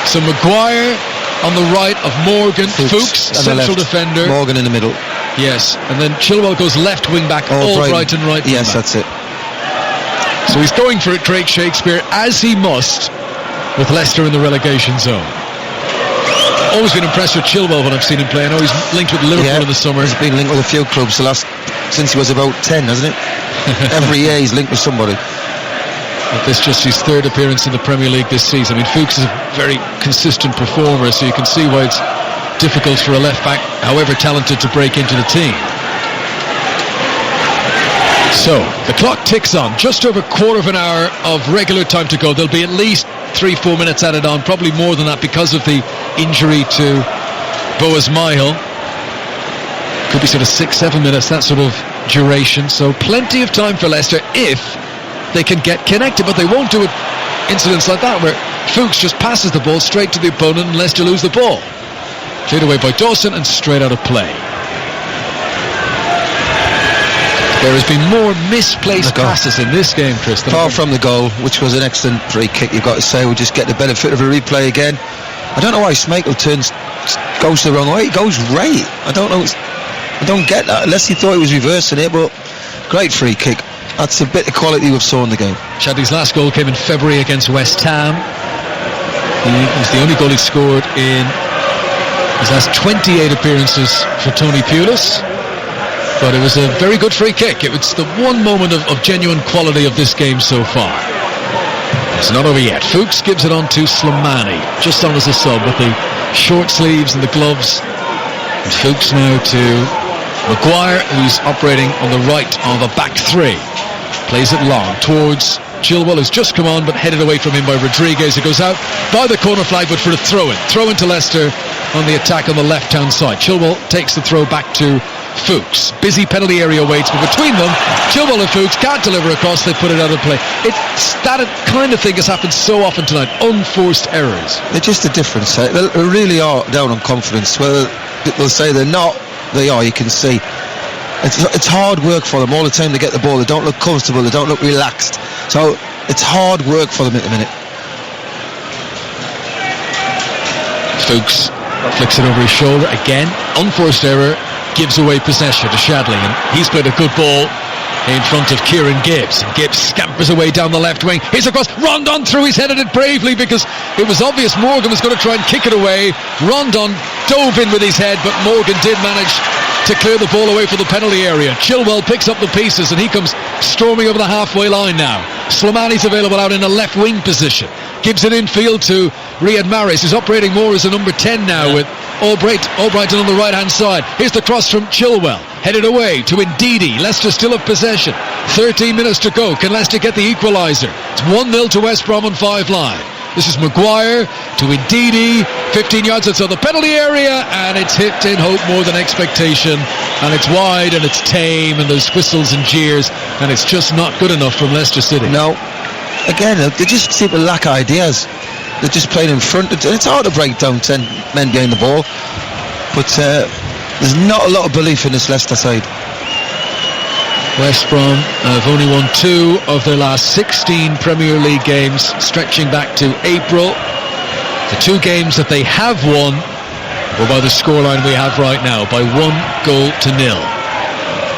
So Maguire on the right of Morgan, Fuchs central defender. Morgan in the middle. Yes, and then Chilwell goes left wing back, Albrighton right wing back. Yes, that's it. So he's going for it, Craig Shakespeare, as he must, with Leicester in the relegation zone. Always been impressed with Chilwell when I've seen him play. I know he's linked with Liverpool in the summer. He's been linked with a few clubs since he was about 10, hasn't it? Every year he's linked with somebody. This is just his third appearance in the Premier League this season. I mean, Fuchs is a very consistent performer, so you can see why it's difficult for a left-back, however talented, to break into the team. So, the clock ticks on. Just over a quarter of an hour of regular time to go. There'll be at least 3-4 minutes added on, probably more than that because of the injury to Boaz Michael. Could be sort of 6-7 minutes, that sort of duration. So plenty of time for Leicester if they can get connected, but they won't do it. Incidents like that where Fuchs just passes the ball straight to the opponent and Leicester lose the ball. Cleared away by Dawson and straight out of play. There has been more misplaced passes in this game, Chris. Far from the goal, which was an excellent free kick, you've got to say. We'll just get the benefit of a replay again. I don't know why Schmeichel goes the wrong way. He goes right. I don't get that, unless he thought he was reversing it, but great free kick. That's a bit of quality we've saw in the game. Chadley's last goal came in February against West Ham. He was the only goal he scored in his last 28 appearances for Tony Pulis. But it was a very good free kick. It was the one moment of genuine quality of this game so far. It's not over yet. Fuchs gives it on to Slimani, just on as a sub with the short sleeves and the gloves. And Fuchs now to Maguire, who's operating on the right of a back three. Plays it long towards Chilwell, who's just come on but headed away from him by Rodriguez. It goes out by the corner flag, but for a throw-in. Throw-in to Leicester on the attack on the left-hand side. Chilwell takes the throw back to Fuchs. Busy penalty area waits, but between them, Chilwell and Fuchs can't deliver across. They put it out of play. It's that kind of thing has happened so often tonight. Unforced errors. They're just a difference. They really are down on confidence. Well, they'll say they're not. They are. You can see. It's hard work for them all the time to get the ball. They don't look comfortable. They don't look relaxed. So it's hard work for them at the minute. Fuchs flicks it over his shoulder again. Unforced error. Gives away possession to Shadley, and he's played a good ball in front of Kieran Gibbs. Gibbs scampers away down the left wing. He's across. Rondon threw his head at it bravely because it was obvious Morgan was going to try and kick it away. Rondon dove in with his head, but Morgan did manage to clear the ball away for the penalty area. Chilwell picks up the pieces and he comes storming over the halfway line now. Slimani's available out in a left wing position. Gives it infield to Riyad Mahrez, who's operating more as a number 10 now with Albrighton on the right hand side. Here's the cross from Chilwell, headed away to Ndidi. Leicester still have possession. 13 minutes to go. Can Leicester get the equaliser? It's 1-0 to West Brom on 5 line. This is Maguire to Ndidi, 15 yards outside the penalty area, and it's hit in hope more than expectation, and it's wide and it's tame and there's whistles and jeers, and it's just not good enough from Leicester City. No, again, they just seem to lack ideas. They're just playing in front. It's hard to break down 10 men behind the ball, but there's not a lot of belief in this Leicester side. West Brom have only won 2 of their last 16 Premier League games, stretching back to April. The 2 games that they have won were by the scoreline we have right now, by 1-0.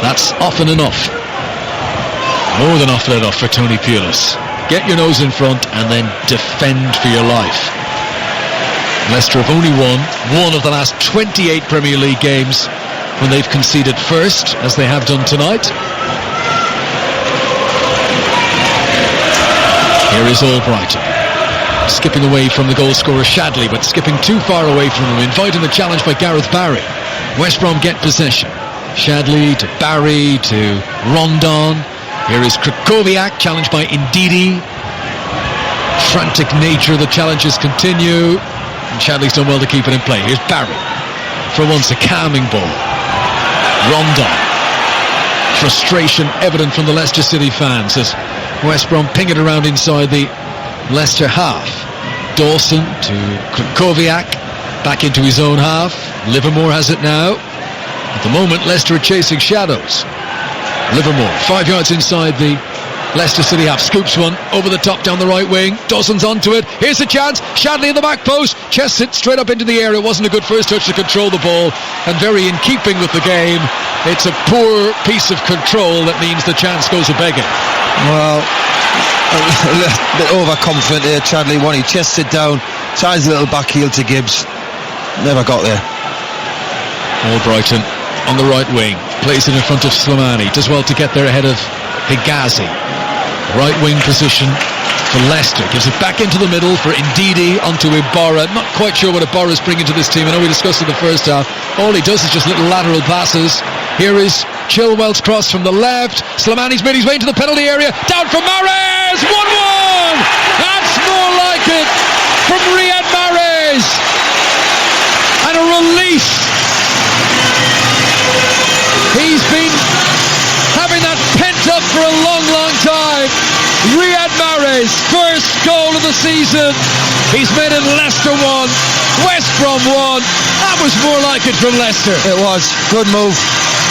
That's often enough. More than often enough for Tony Pulis. Get your nose in front and then defend for your life. Leicester have only won 1 of the last 28 Premier League games when they've conceded first, as they have done tonight. Here is Albrighton, skipping away from the goal scorer Shadley, but skipping too far away from him, inviting the challenge by Gareth Barry. West Brom get possession. Shadley to Barry to Rondon. Here is Krychowiak, challenged by Ndidi. Frantic nature of the challenges continue, and Shadley's done well to keep it in play. Here's Barry. For once, a calming ball. Rondon. Frustration evident from the Leicester City fans as West Brom ping it around inside the Leicester half. Dawson to Krychowiak, back into his own half. Livermore has it now. At the moment, Leicester are chasing shadows. Livermore, 5 yards inside the Leicester City half, scoops one over the top down the right wing. Dawson's onto it. Here's the chance. Shadley in the back post. Chests it straight up into the air. It wasn't a good first touch to control the ball, and very in keeping with the game. It's a poor piece of control that means the chance goes a begging. Well, a bit overconfident there, Chadley. One, he chests it down, ties a little back heel to Gibbs. Never got there. Albrighton on the right wing, plays it in front of Slimani. Does well to get there ahead of Higazi. Right wing position for Leicester. Gives it back into the middle for Ndidi onto Ibarra. Not quite sure what Ibarra's bringing to this team. I know we discussed it in the first half. All he does is just little lateral passes. Here is Chilwell's cross from the left. Slimani's made his way into the penalty area. Down for Mahrez. 1-1. That's more like it from Riyad Mahrez. And a release. He's been having that pent up for a long, long time. Riyad Mahrez, first goal of the season. He's made it Leicester 1, West Brom 1. That was more like it from Leicester. It was. Good move.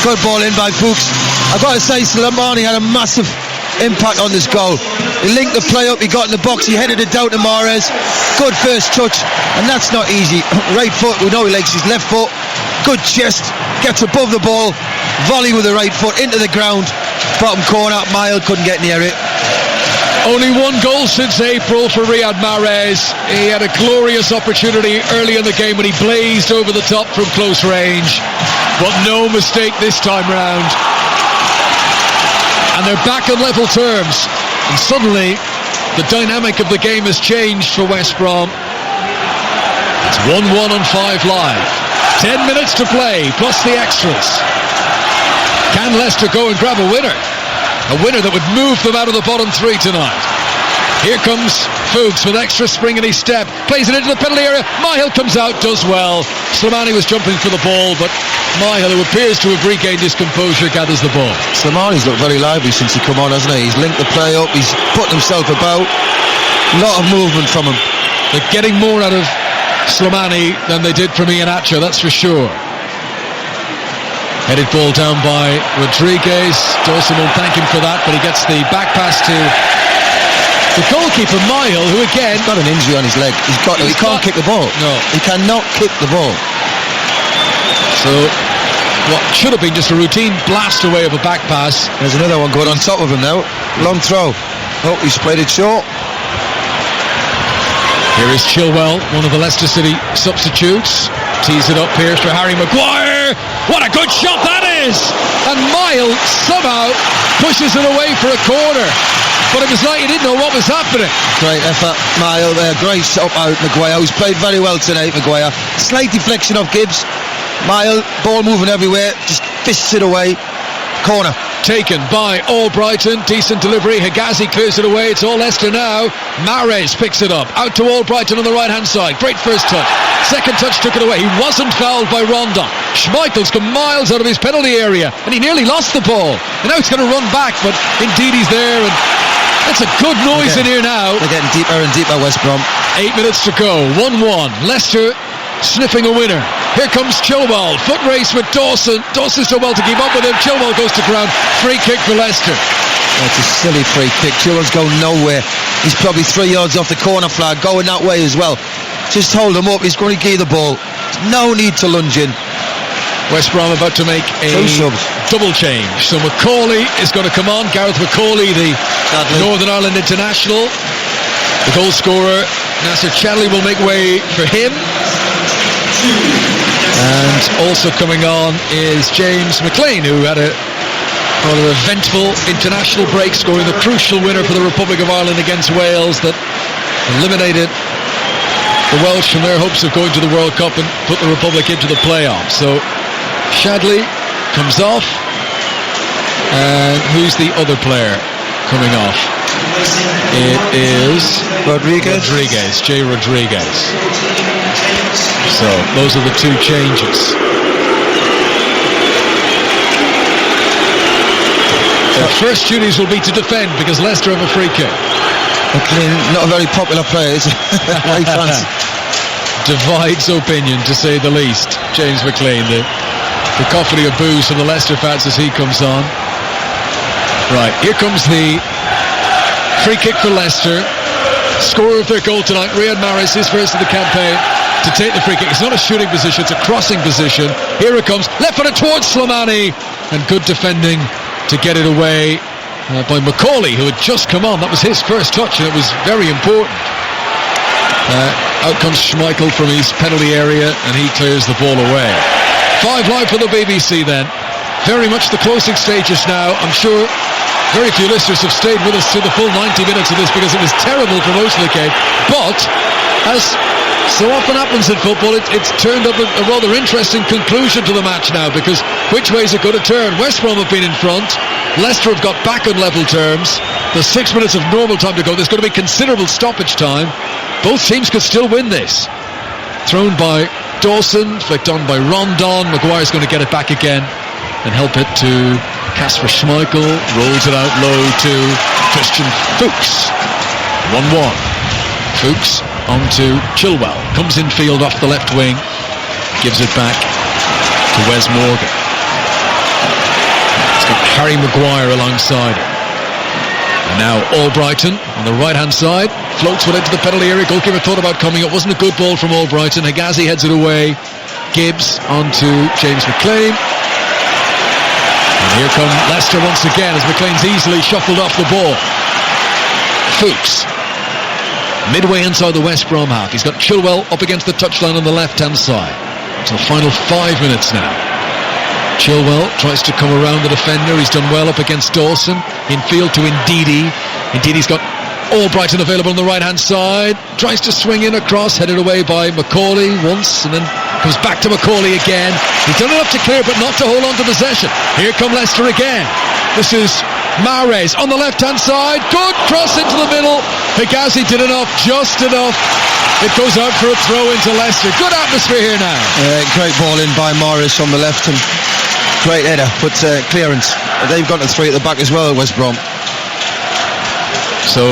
Good ball in by Fuchs. I've got to say, Slimani had a massive impact on this goal. He linked the play up, he got in the box, he headed it down to Mahrez. Good first touch, and that's not easy. Right foot, we know he likes his left foot. Good chest, gets above the ball, volley with the right foot into the ground. Bottom corner, Mile couldn't get near it. Only one goal since April for Riyad Mahrez. He had a glorious opportunity early in the game when he blazed over the top from close range, but no mistake this time round. And they're back on level terms, and suddenly the dynamic of the game has changed for West Brom. It's 1-1 on 5 Live. 10 minutes to play plus the extras. Can Leicester go and grab a winner? A winner that would move them out of the bottom 3 tonight. Here comes Fuchs with extra spring in his step. Plays it into the penalty area. Myhill comes out, does well. Slimani was jumping for the ball, but Myhill, who appears to have regained his composure, gathers the ball. Slimani's looked very lively since he come on, hasn't he? He's linked the play up, he's put himself about. A lot of movement from him. They're getting more out of Slimani than they did from Iheanacho, that's for sure. Headed ball down by Rodriguez. Dawson won't thank him for that, but he gets the back pass to the goalkeeper, Myhill, who again got an injury on his leg. He can't kick the ball. No, he cannot kick the ball. So what should have been just a routine blast away of a back pass. There's another one going on top of him now. Long throw. Oh, he's played it short. Here is Chilwell, one of the Leicester City substitutes. Tees it up here for Harry Maguire. What a good shot that is! And Myhill somehow pushes it away for a corner. But it was like he didn't know what was happening. Great effort, Myhill there. Great shot out, Maguire, who's played very well tonight, Maguire. Slight deflection off Gibbs. Myhill, ball moving everywhere, just fists it away. Corner. Taken by Albrighton. Decent delivery. Higazi clears it away. It's all Leicester now. Mahrez picks it up. Out to Albrighton on the right-hand side. Great first touch. Second touch took it away. He wasn't fouled by Rondon. Schmeichel's come miles out of his penalty area, and he nearly lost the ball. And now he's going to run back, but indeed he's there, and it's a good noise in here now. They're getting deeper and deeper, West Brom. 8 minutes to go. 1-1. Leicester sniffing a winner. Here comes Chilwell. Foot race with Dawson. Dawson's done well to keep up with him. Chilwell goes to ground. Free kick for Leicester. That's a silly free kick. Chilwell's going nowhere. He's probably 3 yards off the corner flag, going that way as well. Just hold him up. He's going to give the ball. No need to lunge in. West Brom about to make a double change. So Macaulay is going to come on. Gareth Macaulay, the Northern Ireland international. The goal scorer, Nasser Chadley, will make way for him. And also coming on is James McLean, who had a rather eventful international break, scoring the crucial winner for the Republic of Ireland against Wales that eliminated the Welsh from their hopes of going to the World Cup and put the Republic into the playoffs. So Chadley comes off, and who's the other player coming off? It is Rodriguez, Jay Rodriguez. So those are the two changes. Their first duties will be to defend because Leicester have a free kick. McLean, not a very popular player, is he? Divides opinion, to say the least. James McLean, the cacophony of boos from the Leicester fans as he comes on. Right, here comes the free kick for Leicester. Scorer of their goal tonight, Riyad Mahrez, his first of the campaign, to take the free kick. It's not a shooting position, it's a crossing position. Here it comes, left footed towards Slimani, and good defending to get it away by Macaulay, who had just come on. That was his first touch, and it was very important. Out comes Schmeichel from his penalty area, and he clears the ball away. 5 Live for the BBC then. Very much the closing stages now. I'm sure very few listeners have stayed with us through the full 90 minutes of this because it was terrible promotional game. But as so often happens in football, it's turned up a rather interesting conclusion to the match now, because which way is it going to turn? West Brom have been in front. Leicester have got back on level terms. There's 6 minutes of normal time to go. There's going to be considerable stoppage time. Both teams could still win this. Thrown by Dawson, flicked on by Rondon. Maguire's going to get it back again and help it to Kasper Schmeichel. Rolls it out low to Christian Fuchs. 1-1. Fuchs onto Chilwell. Comes in field off the left wing. Gives it back to Wes Morgan. It's got Harry Maguire alongside him. And now Albrighton on the right hand side. Floats one into the penalty area. Goalkeeper thought about coming. It wasn't a good ball from Albrighton. Higazi heads it away. Gibbs onto James McLean. And here come Leicester once again as McLean's easily shuffled off the ball. Fuchs. Midway inside the West Brom half. He's got Chilwell up against the touchline on the left-hand side. So the final 5 minutes now. Chilwell tries to come around the defender. He's done well up against Dawson. Infield to Ndidi. Ndidi's got Albrighton available on the right-hand side. Tries to swing in across, headed away by Macaulay once, and then comes back to Macaulay again. He's done enough to clear, but not to hold on to possession. Here come Leicester again. This is Mahrez on the left-hand side. Good cross into the middle. Higazi did enough, just enough. It goes out for a throw into Leicester. Good atmosphere here now. Great ball in by Mahrez on the left, and great header, but clearance. They've got to three at the back as well, West Brom. So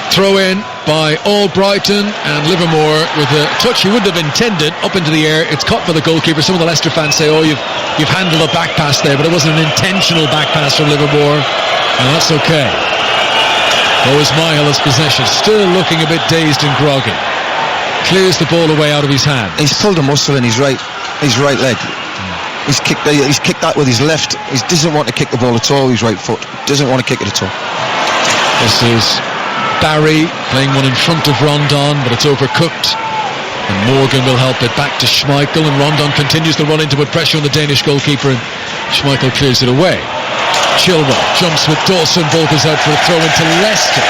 throw in by Albrighton, and Livermore with a touch he wouldn't have intended up into the air. It's caught by the goalkeeper. Some of the Leicester fans say, oh, you've handled a back pass there, but it wasn't an intentional back pass from Livermore, and that's okay. Ismail has possession, still looking a bit dazed and groggy. Clears the ball away out of his hand. He's pulled a muscle in his right leg. He's kicked that with his left. He doesn't want to kick the ball at all, his right foot. Doesn't want to kick it at all. This is Barry playing one in front of Rondon, but it's overcooked. And Morgan will help it back to Schmeichel, and Rondon continues to run into it, pressure on the Danish goalkeeper, and Schmeichel clears it away. Chilwell jumps with Dawson, ball goes out for a throw into Leicester.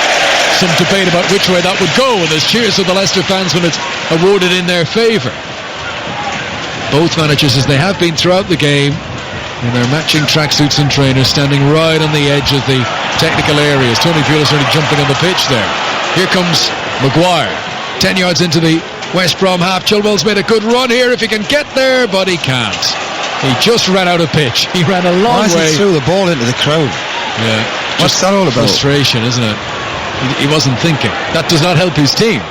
Some debate about which way that would go, and there's cheers of the Leicester fans when it's awarded in their favour. Both managers, as they have been throughout the game, in their matching tracksuits and trainers, standing right on the edge of the technical areas. Tony Pulis already jumping on the pitch there. Here comes Maguire, 10 yards into the West Brom half. Chilwell's made a good run here if he can get there, but he can't. He just ran out of pitch. He ran a long way. He threw the ball into the crowd. Yeah. What's that all about? Frustration, isn't it? He wasn't thinking. That does not help his team.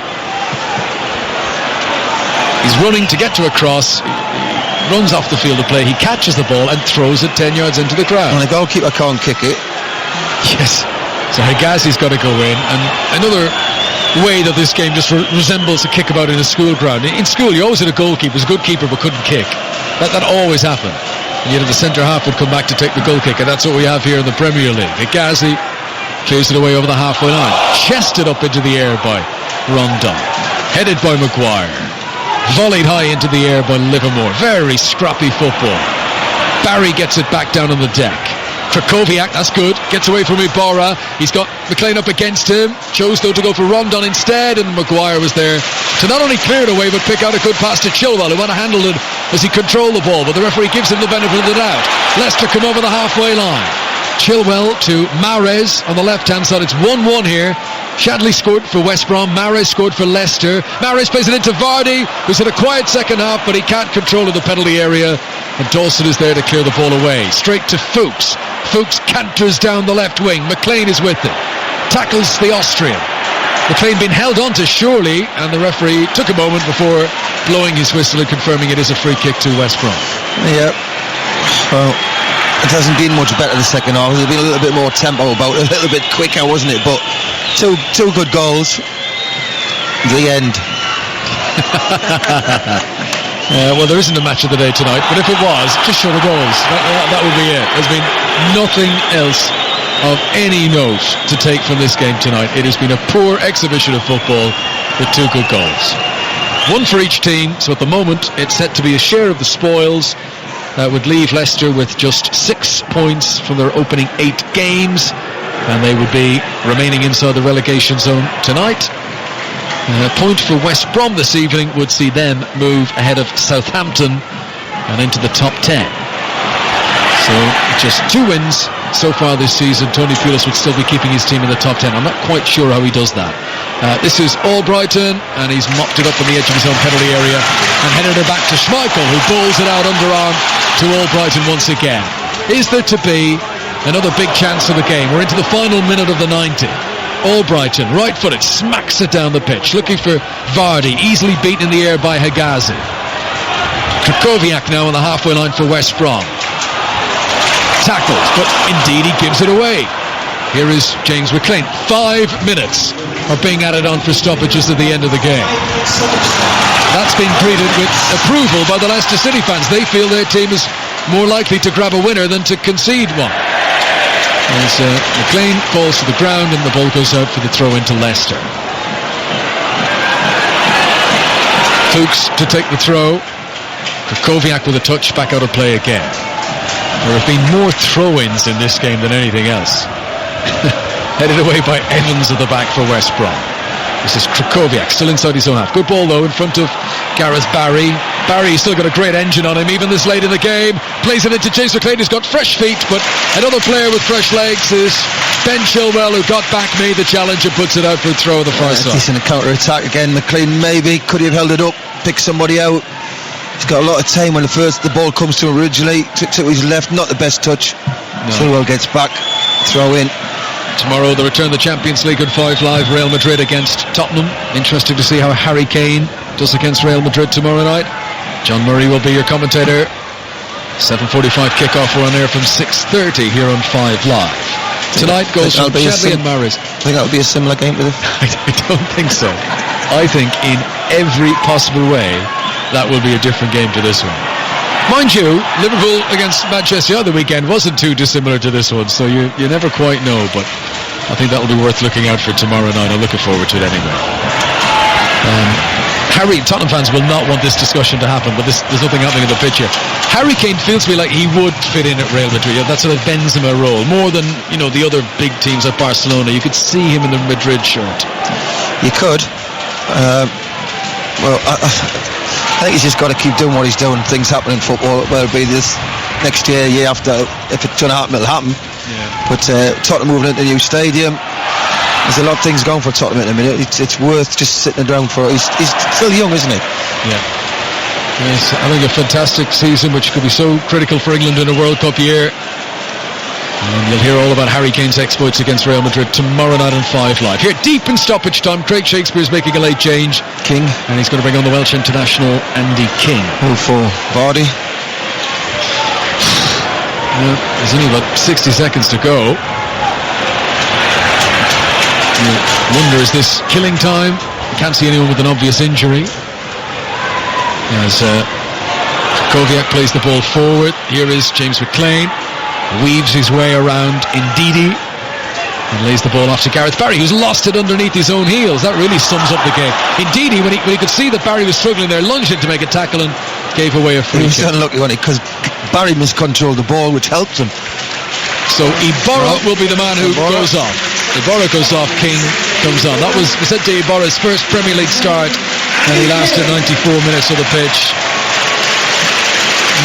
He's running to get to a cross. He runs off the field of play. He catches the ball and throws it 10 yards into the crowd. And the goalkeeper can't kick it. Yes. So Higazi's got to go in. And another way that this game just resembles a kickabout in a school ground. In school, you always had a goalkeeper who's a good keeper but couldn't kick. That always happened. And yet the centre half would come back to take the goal kick, and that's what we have here in the Premier League. Higazi clears it away over the halfway line. Chested up into the air by Rondon. Headed by Maguire. Volleyed high into the air by Livermore. Very scrappy football. Barry gets it back down on the deck. Krakowiak, that's good, gets away from Ibarra. He's got McLean up against him. Chose though to go for Rondon instead, and Maguire was there to not only clear it away but pick out a good pass to Chilwell, who would have handled it as he controlled the ball, but the referee gives him the benefit of the doubt. Leicester come over the halfway line. Chilwell to Mahrez on the left hand side. It's 1-1 here. Shadley scored for West Brom, Mahrez scored for Leicester. Mahrez plays it into Vardy, who's had a quiet second half, but he can't control in the penalty area, and Dawson is there to clear the ball away. Straight to Fuchs. Fuchs canters down the left wing. McLean is with him. Tackles the Austrian. McLean been held on to surely, and the referee took a moment before blowing his whistle and confirming it is a free kick to West Brom. Yeah. Well, it hasn't been much better the second half. There's been a little bit more tempo about it, a little bit quicker, wasn't it? But two good goals. The end. Well, there isn't a match of the day tonight, but if it was, just show the goals. That would be it. There's been nothing else of any note to take from this game tonight. It has been a poor exhibition of football with two good goals. One for each team, so at the moment it's set to be a share of the spoils. That would leave Leicester with just 6 points from their opening 8 games. and they would be remaining inside the relegation zone tonight. A point for West Brom this evening would see them move ahead of Southampton and into the top 10. So just 2 wins so far this season. Tony Pulis would still be keeping his team in the top 10. I'm not quite sure how he does that. This is Albrighton, and he's mopped it up on the edge of his own penalty area and headed it back to Schmeichel, who bowls it out underarm to Albrighton once again. Is there to be another big chance of the game? We're into the final minute of the 90. Albrighton, right-footed, smacks it down the pitch, looking for Vardy, easily beaten in the air by Hegazi. Krychowiak now on the halfway line for West Brom. Tackles, but indeed he gives it away. Here is James McLean. 5 minutes are being added on for stoppages at the end of the game. That's been greeted with approval by the Leicester City fans. They feel their team is more likely to grab a winner than to concede one. As McLean falls to the ground and the ball goes out for the throw into Leicester. Fuchs to take the throw. Krychowiak with a touch, back out of play again. There have been more throw-ins in this game than anything else. Headed away by Evans at the back for West Brom. This is Krychowiak, still inside his own half. Good ball though in front of Gareth Barry. Barry's still got a great engine on him even this late in the game. Plays it into James McLean, who's got fresh feet, but another player with fresh legs is Ben Chilwell, who got back, made the challenge and puts it out for a throw on the far side. Decent counter-attack again. McLean maybe could he have held it up, picked somebody out. He's got a lot of time when the ball comes to him originally. Took to his left, not the best touch. No. Chilwell gets back, throw in. Tomorrow they return the Champions League at 5 Live, Real Madrid against Tottenham. Interesting to see how Harry Kane does against Real Madrid tomorrow night. John Murray will be your commentator. 7:45 kickoff. We're on air from 6:30 here on 5 Live. Tonight goes from Chadley and Maris. I think that would be a similar game to this. I don't think so. I think in every possible way that will be a different game to this one. Mind you, Liverpool against Manchester United the weekend wasn't too dissimilar to this one, so you never quite know, but I think that'll be worth looking out for tomorrow night. I'm looking forward to it anyway. Tottenham fans will not want this discussion to happen, but there's nothing happening in the pitch here. Harry Kane feels to me like he would fit in at Real Madrid. That sort of Benzema role, more than the other big teams like Barcelona. You could see him in the Madrid shirt. You could. I think he's just got to keep doing what he's doing. Things happen in football, whether it be this next year, year after. If it's going to happen, it'll happen. Yeah. But Tottenham moving into a new stadium. There's a lot of things going for Tottenham at the minute. It's worth just sitting around for. He's still young, isn't he? Yeah. Yes, I think a fantastic season, which could be so critical for England in a World Cup year. And you'll hear all about Harry Kane's exploits against Real Madrid tomorrow night on 5 Live. Here, deep in stoppage time, Craig Shakespeare's making a late change. King. And he's going to bring on the Welsh international, Andy King. Oh, for Vardy. There's only about 60 seconds to go. You wonder, is this killing time? You can't see anyone with an obvious injury. As Krychowiak plays the ball forward. Here is James McLean. Weaves his way around Ndidi and lays the ball off to Gareth Barry, who's lost it underneath his own heels. That really sums up the game. Ndidi, when he could see that Barry was struggling there, lunged in to make a tackle and gave away a free kick. He was unlucky on it because Barry miscontrolled the ball, which helped him. So Iborra will be the man who goes off. Iborra goes off, King comes on. That was said to Iborra's first Premier League start, and he lasted 94 minutes on the pitch.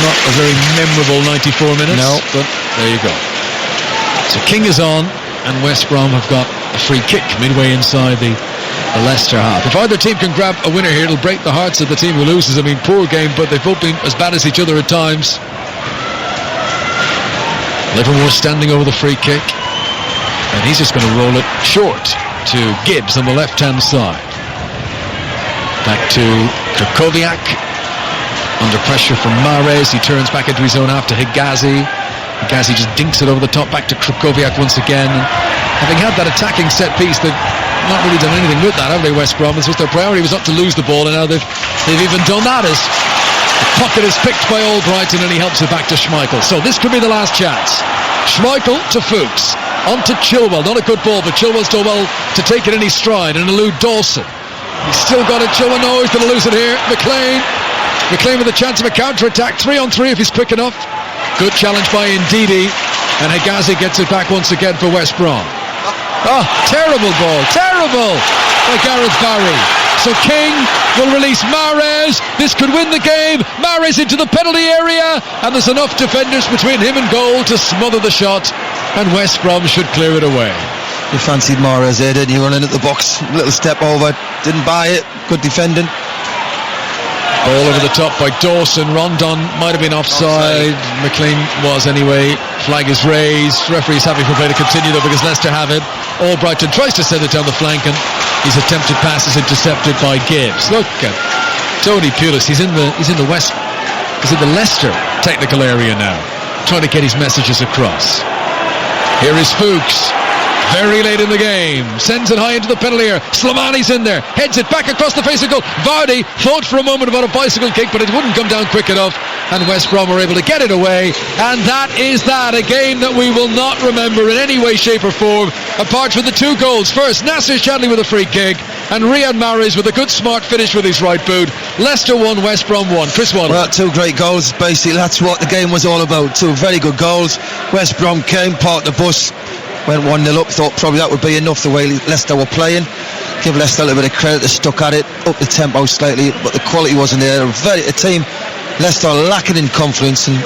Not a very memorable 94 minutes. No. But there you go. So King is on, and West Brom have got a free kick midway inside the Leicester half. If either team can grab a winner here, it'll break the hearts of the team who loses. I mean, poor game, but they've both been as bad as each other at times. Livermore standing over the free kick, and he's just going to roll it short to Gibbs on the left-hand side. Back to Krychowiak. Under pressure from Mahrez, he turns back into his own half to Hegazi. Hegazi just dinks it over the top back to Krychowiak once again. And having had that attacking set piece, they've not really done anything with that, have they, West Brom? It's just their priority was not to lose the ball, and now they've even done that as the pocket is picked by Albrighton and he helps it back to Schmeichel. So this could be the last chance. Schmeichel to Fuchs, on to Chilwell. Not a good ball, but Chilwell's done well to take it in his stride and elude Dawson. He's still got it. Chilwell, no, he's going to lose it here. McLean with a chance of a counter-attack. 3-on-3 if he's quick enough. Good challenge by Ndidi, and Hegazi gets it back once again for West Brom. Oh, terrible ball, terrible by Gareth Barry. So King will release Mahrez. This could win the game. Mahrez into the penalty area, and there's enough defenders between him and goal to smother the shot, and West Brom should clear it away. You fancied Mahrez there, didn't you? Running at the box, little step over, didn't buy it. Good defending. Ball over the top by Dawson. Rondon might have been offside. McLean was anyway. Flag is raised. Referee's happy for play to continue though, because Leicester have it. Albrighton tries to send it down the flank, and his attempted pass is intercepted by Gibbs. Look at Tony Pulis. He's in the Leicester technical area now, trying to get his messages across. Here is Fuchs. Very late in the game, sends it high into the penalty area. Slimani's in there, heads it back across the face of goal. Vardy thought for a moment about a bicycle kick, but it wouldn't come down quick enough, and West Brom were able to get it away. And that is that, a game that we will not remember in any way, shape or form, apart from the two goals. First, Nasser Chadli with a free kick, and Riyad Mahrez with a good smart finish with his right boot. Leicester 1, West Brom 1. Chris Waddle. Well, two great goals. Basically, that's what the game was all about. Two very good goals. West Brom came, parked the bus, went 1-0 up, thought probably that would be enough the way Leicester were playing. Give Leicester a little bit of credit, they stuck at it, up the tempo slightly, but the quality wasn't there. A team, Leicester lacking in confidence, and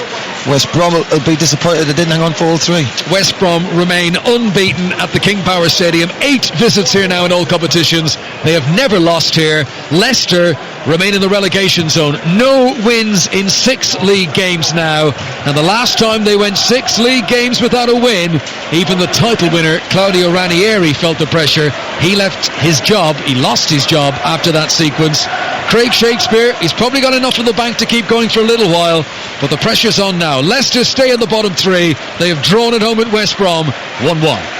West Brom will be disappointed they didn't hang on for all three. West Brom remain unbeaten at the King Power Stadium. 8 visits here now in all competitions. They have never lost here. Leicester remain in the relegation zone. No wins in 6 league games now, and the last time they went 6 league games without a win, even the title winner Claudio Ranieri felt the pressure. He left his job, he lost his job after that sequence. Craig Shakespeare, he's probably got enough in the bank to keep going for a little while, but the pressure's on now. Leicester stay in the bottom 3. They have drawn at home at West Brom 1-1.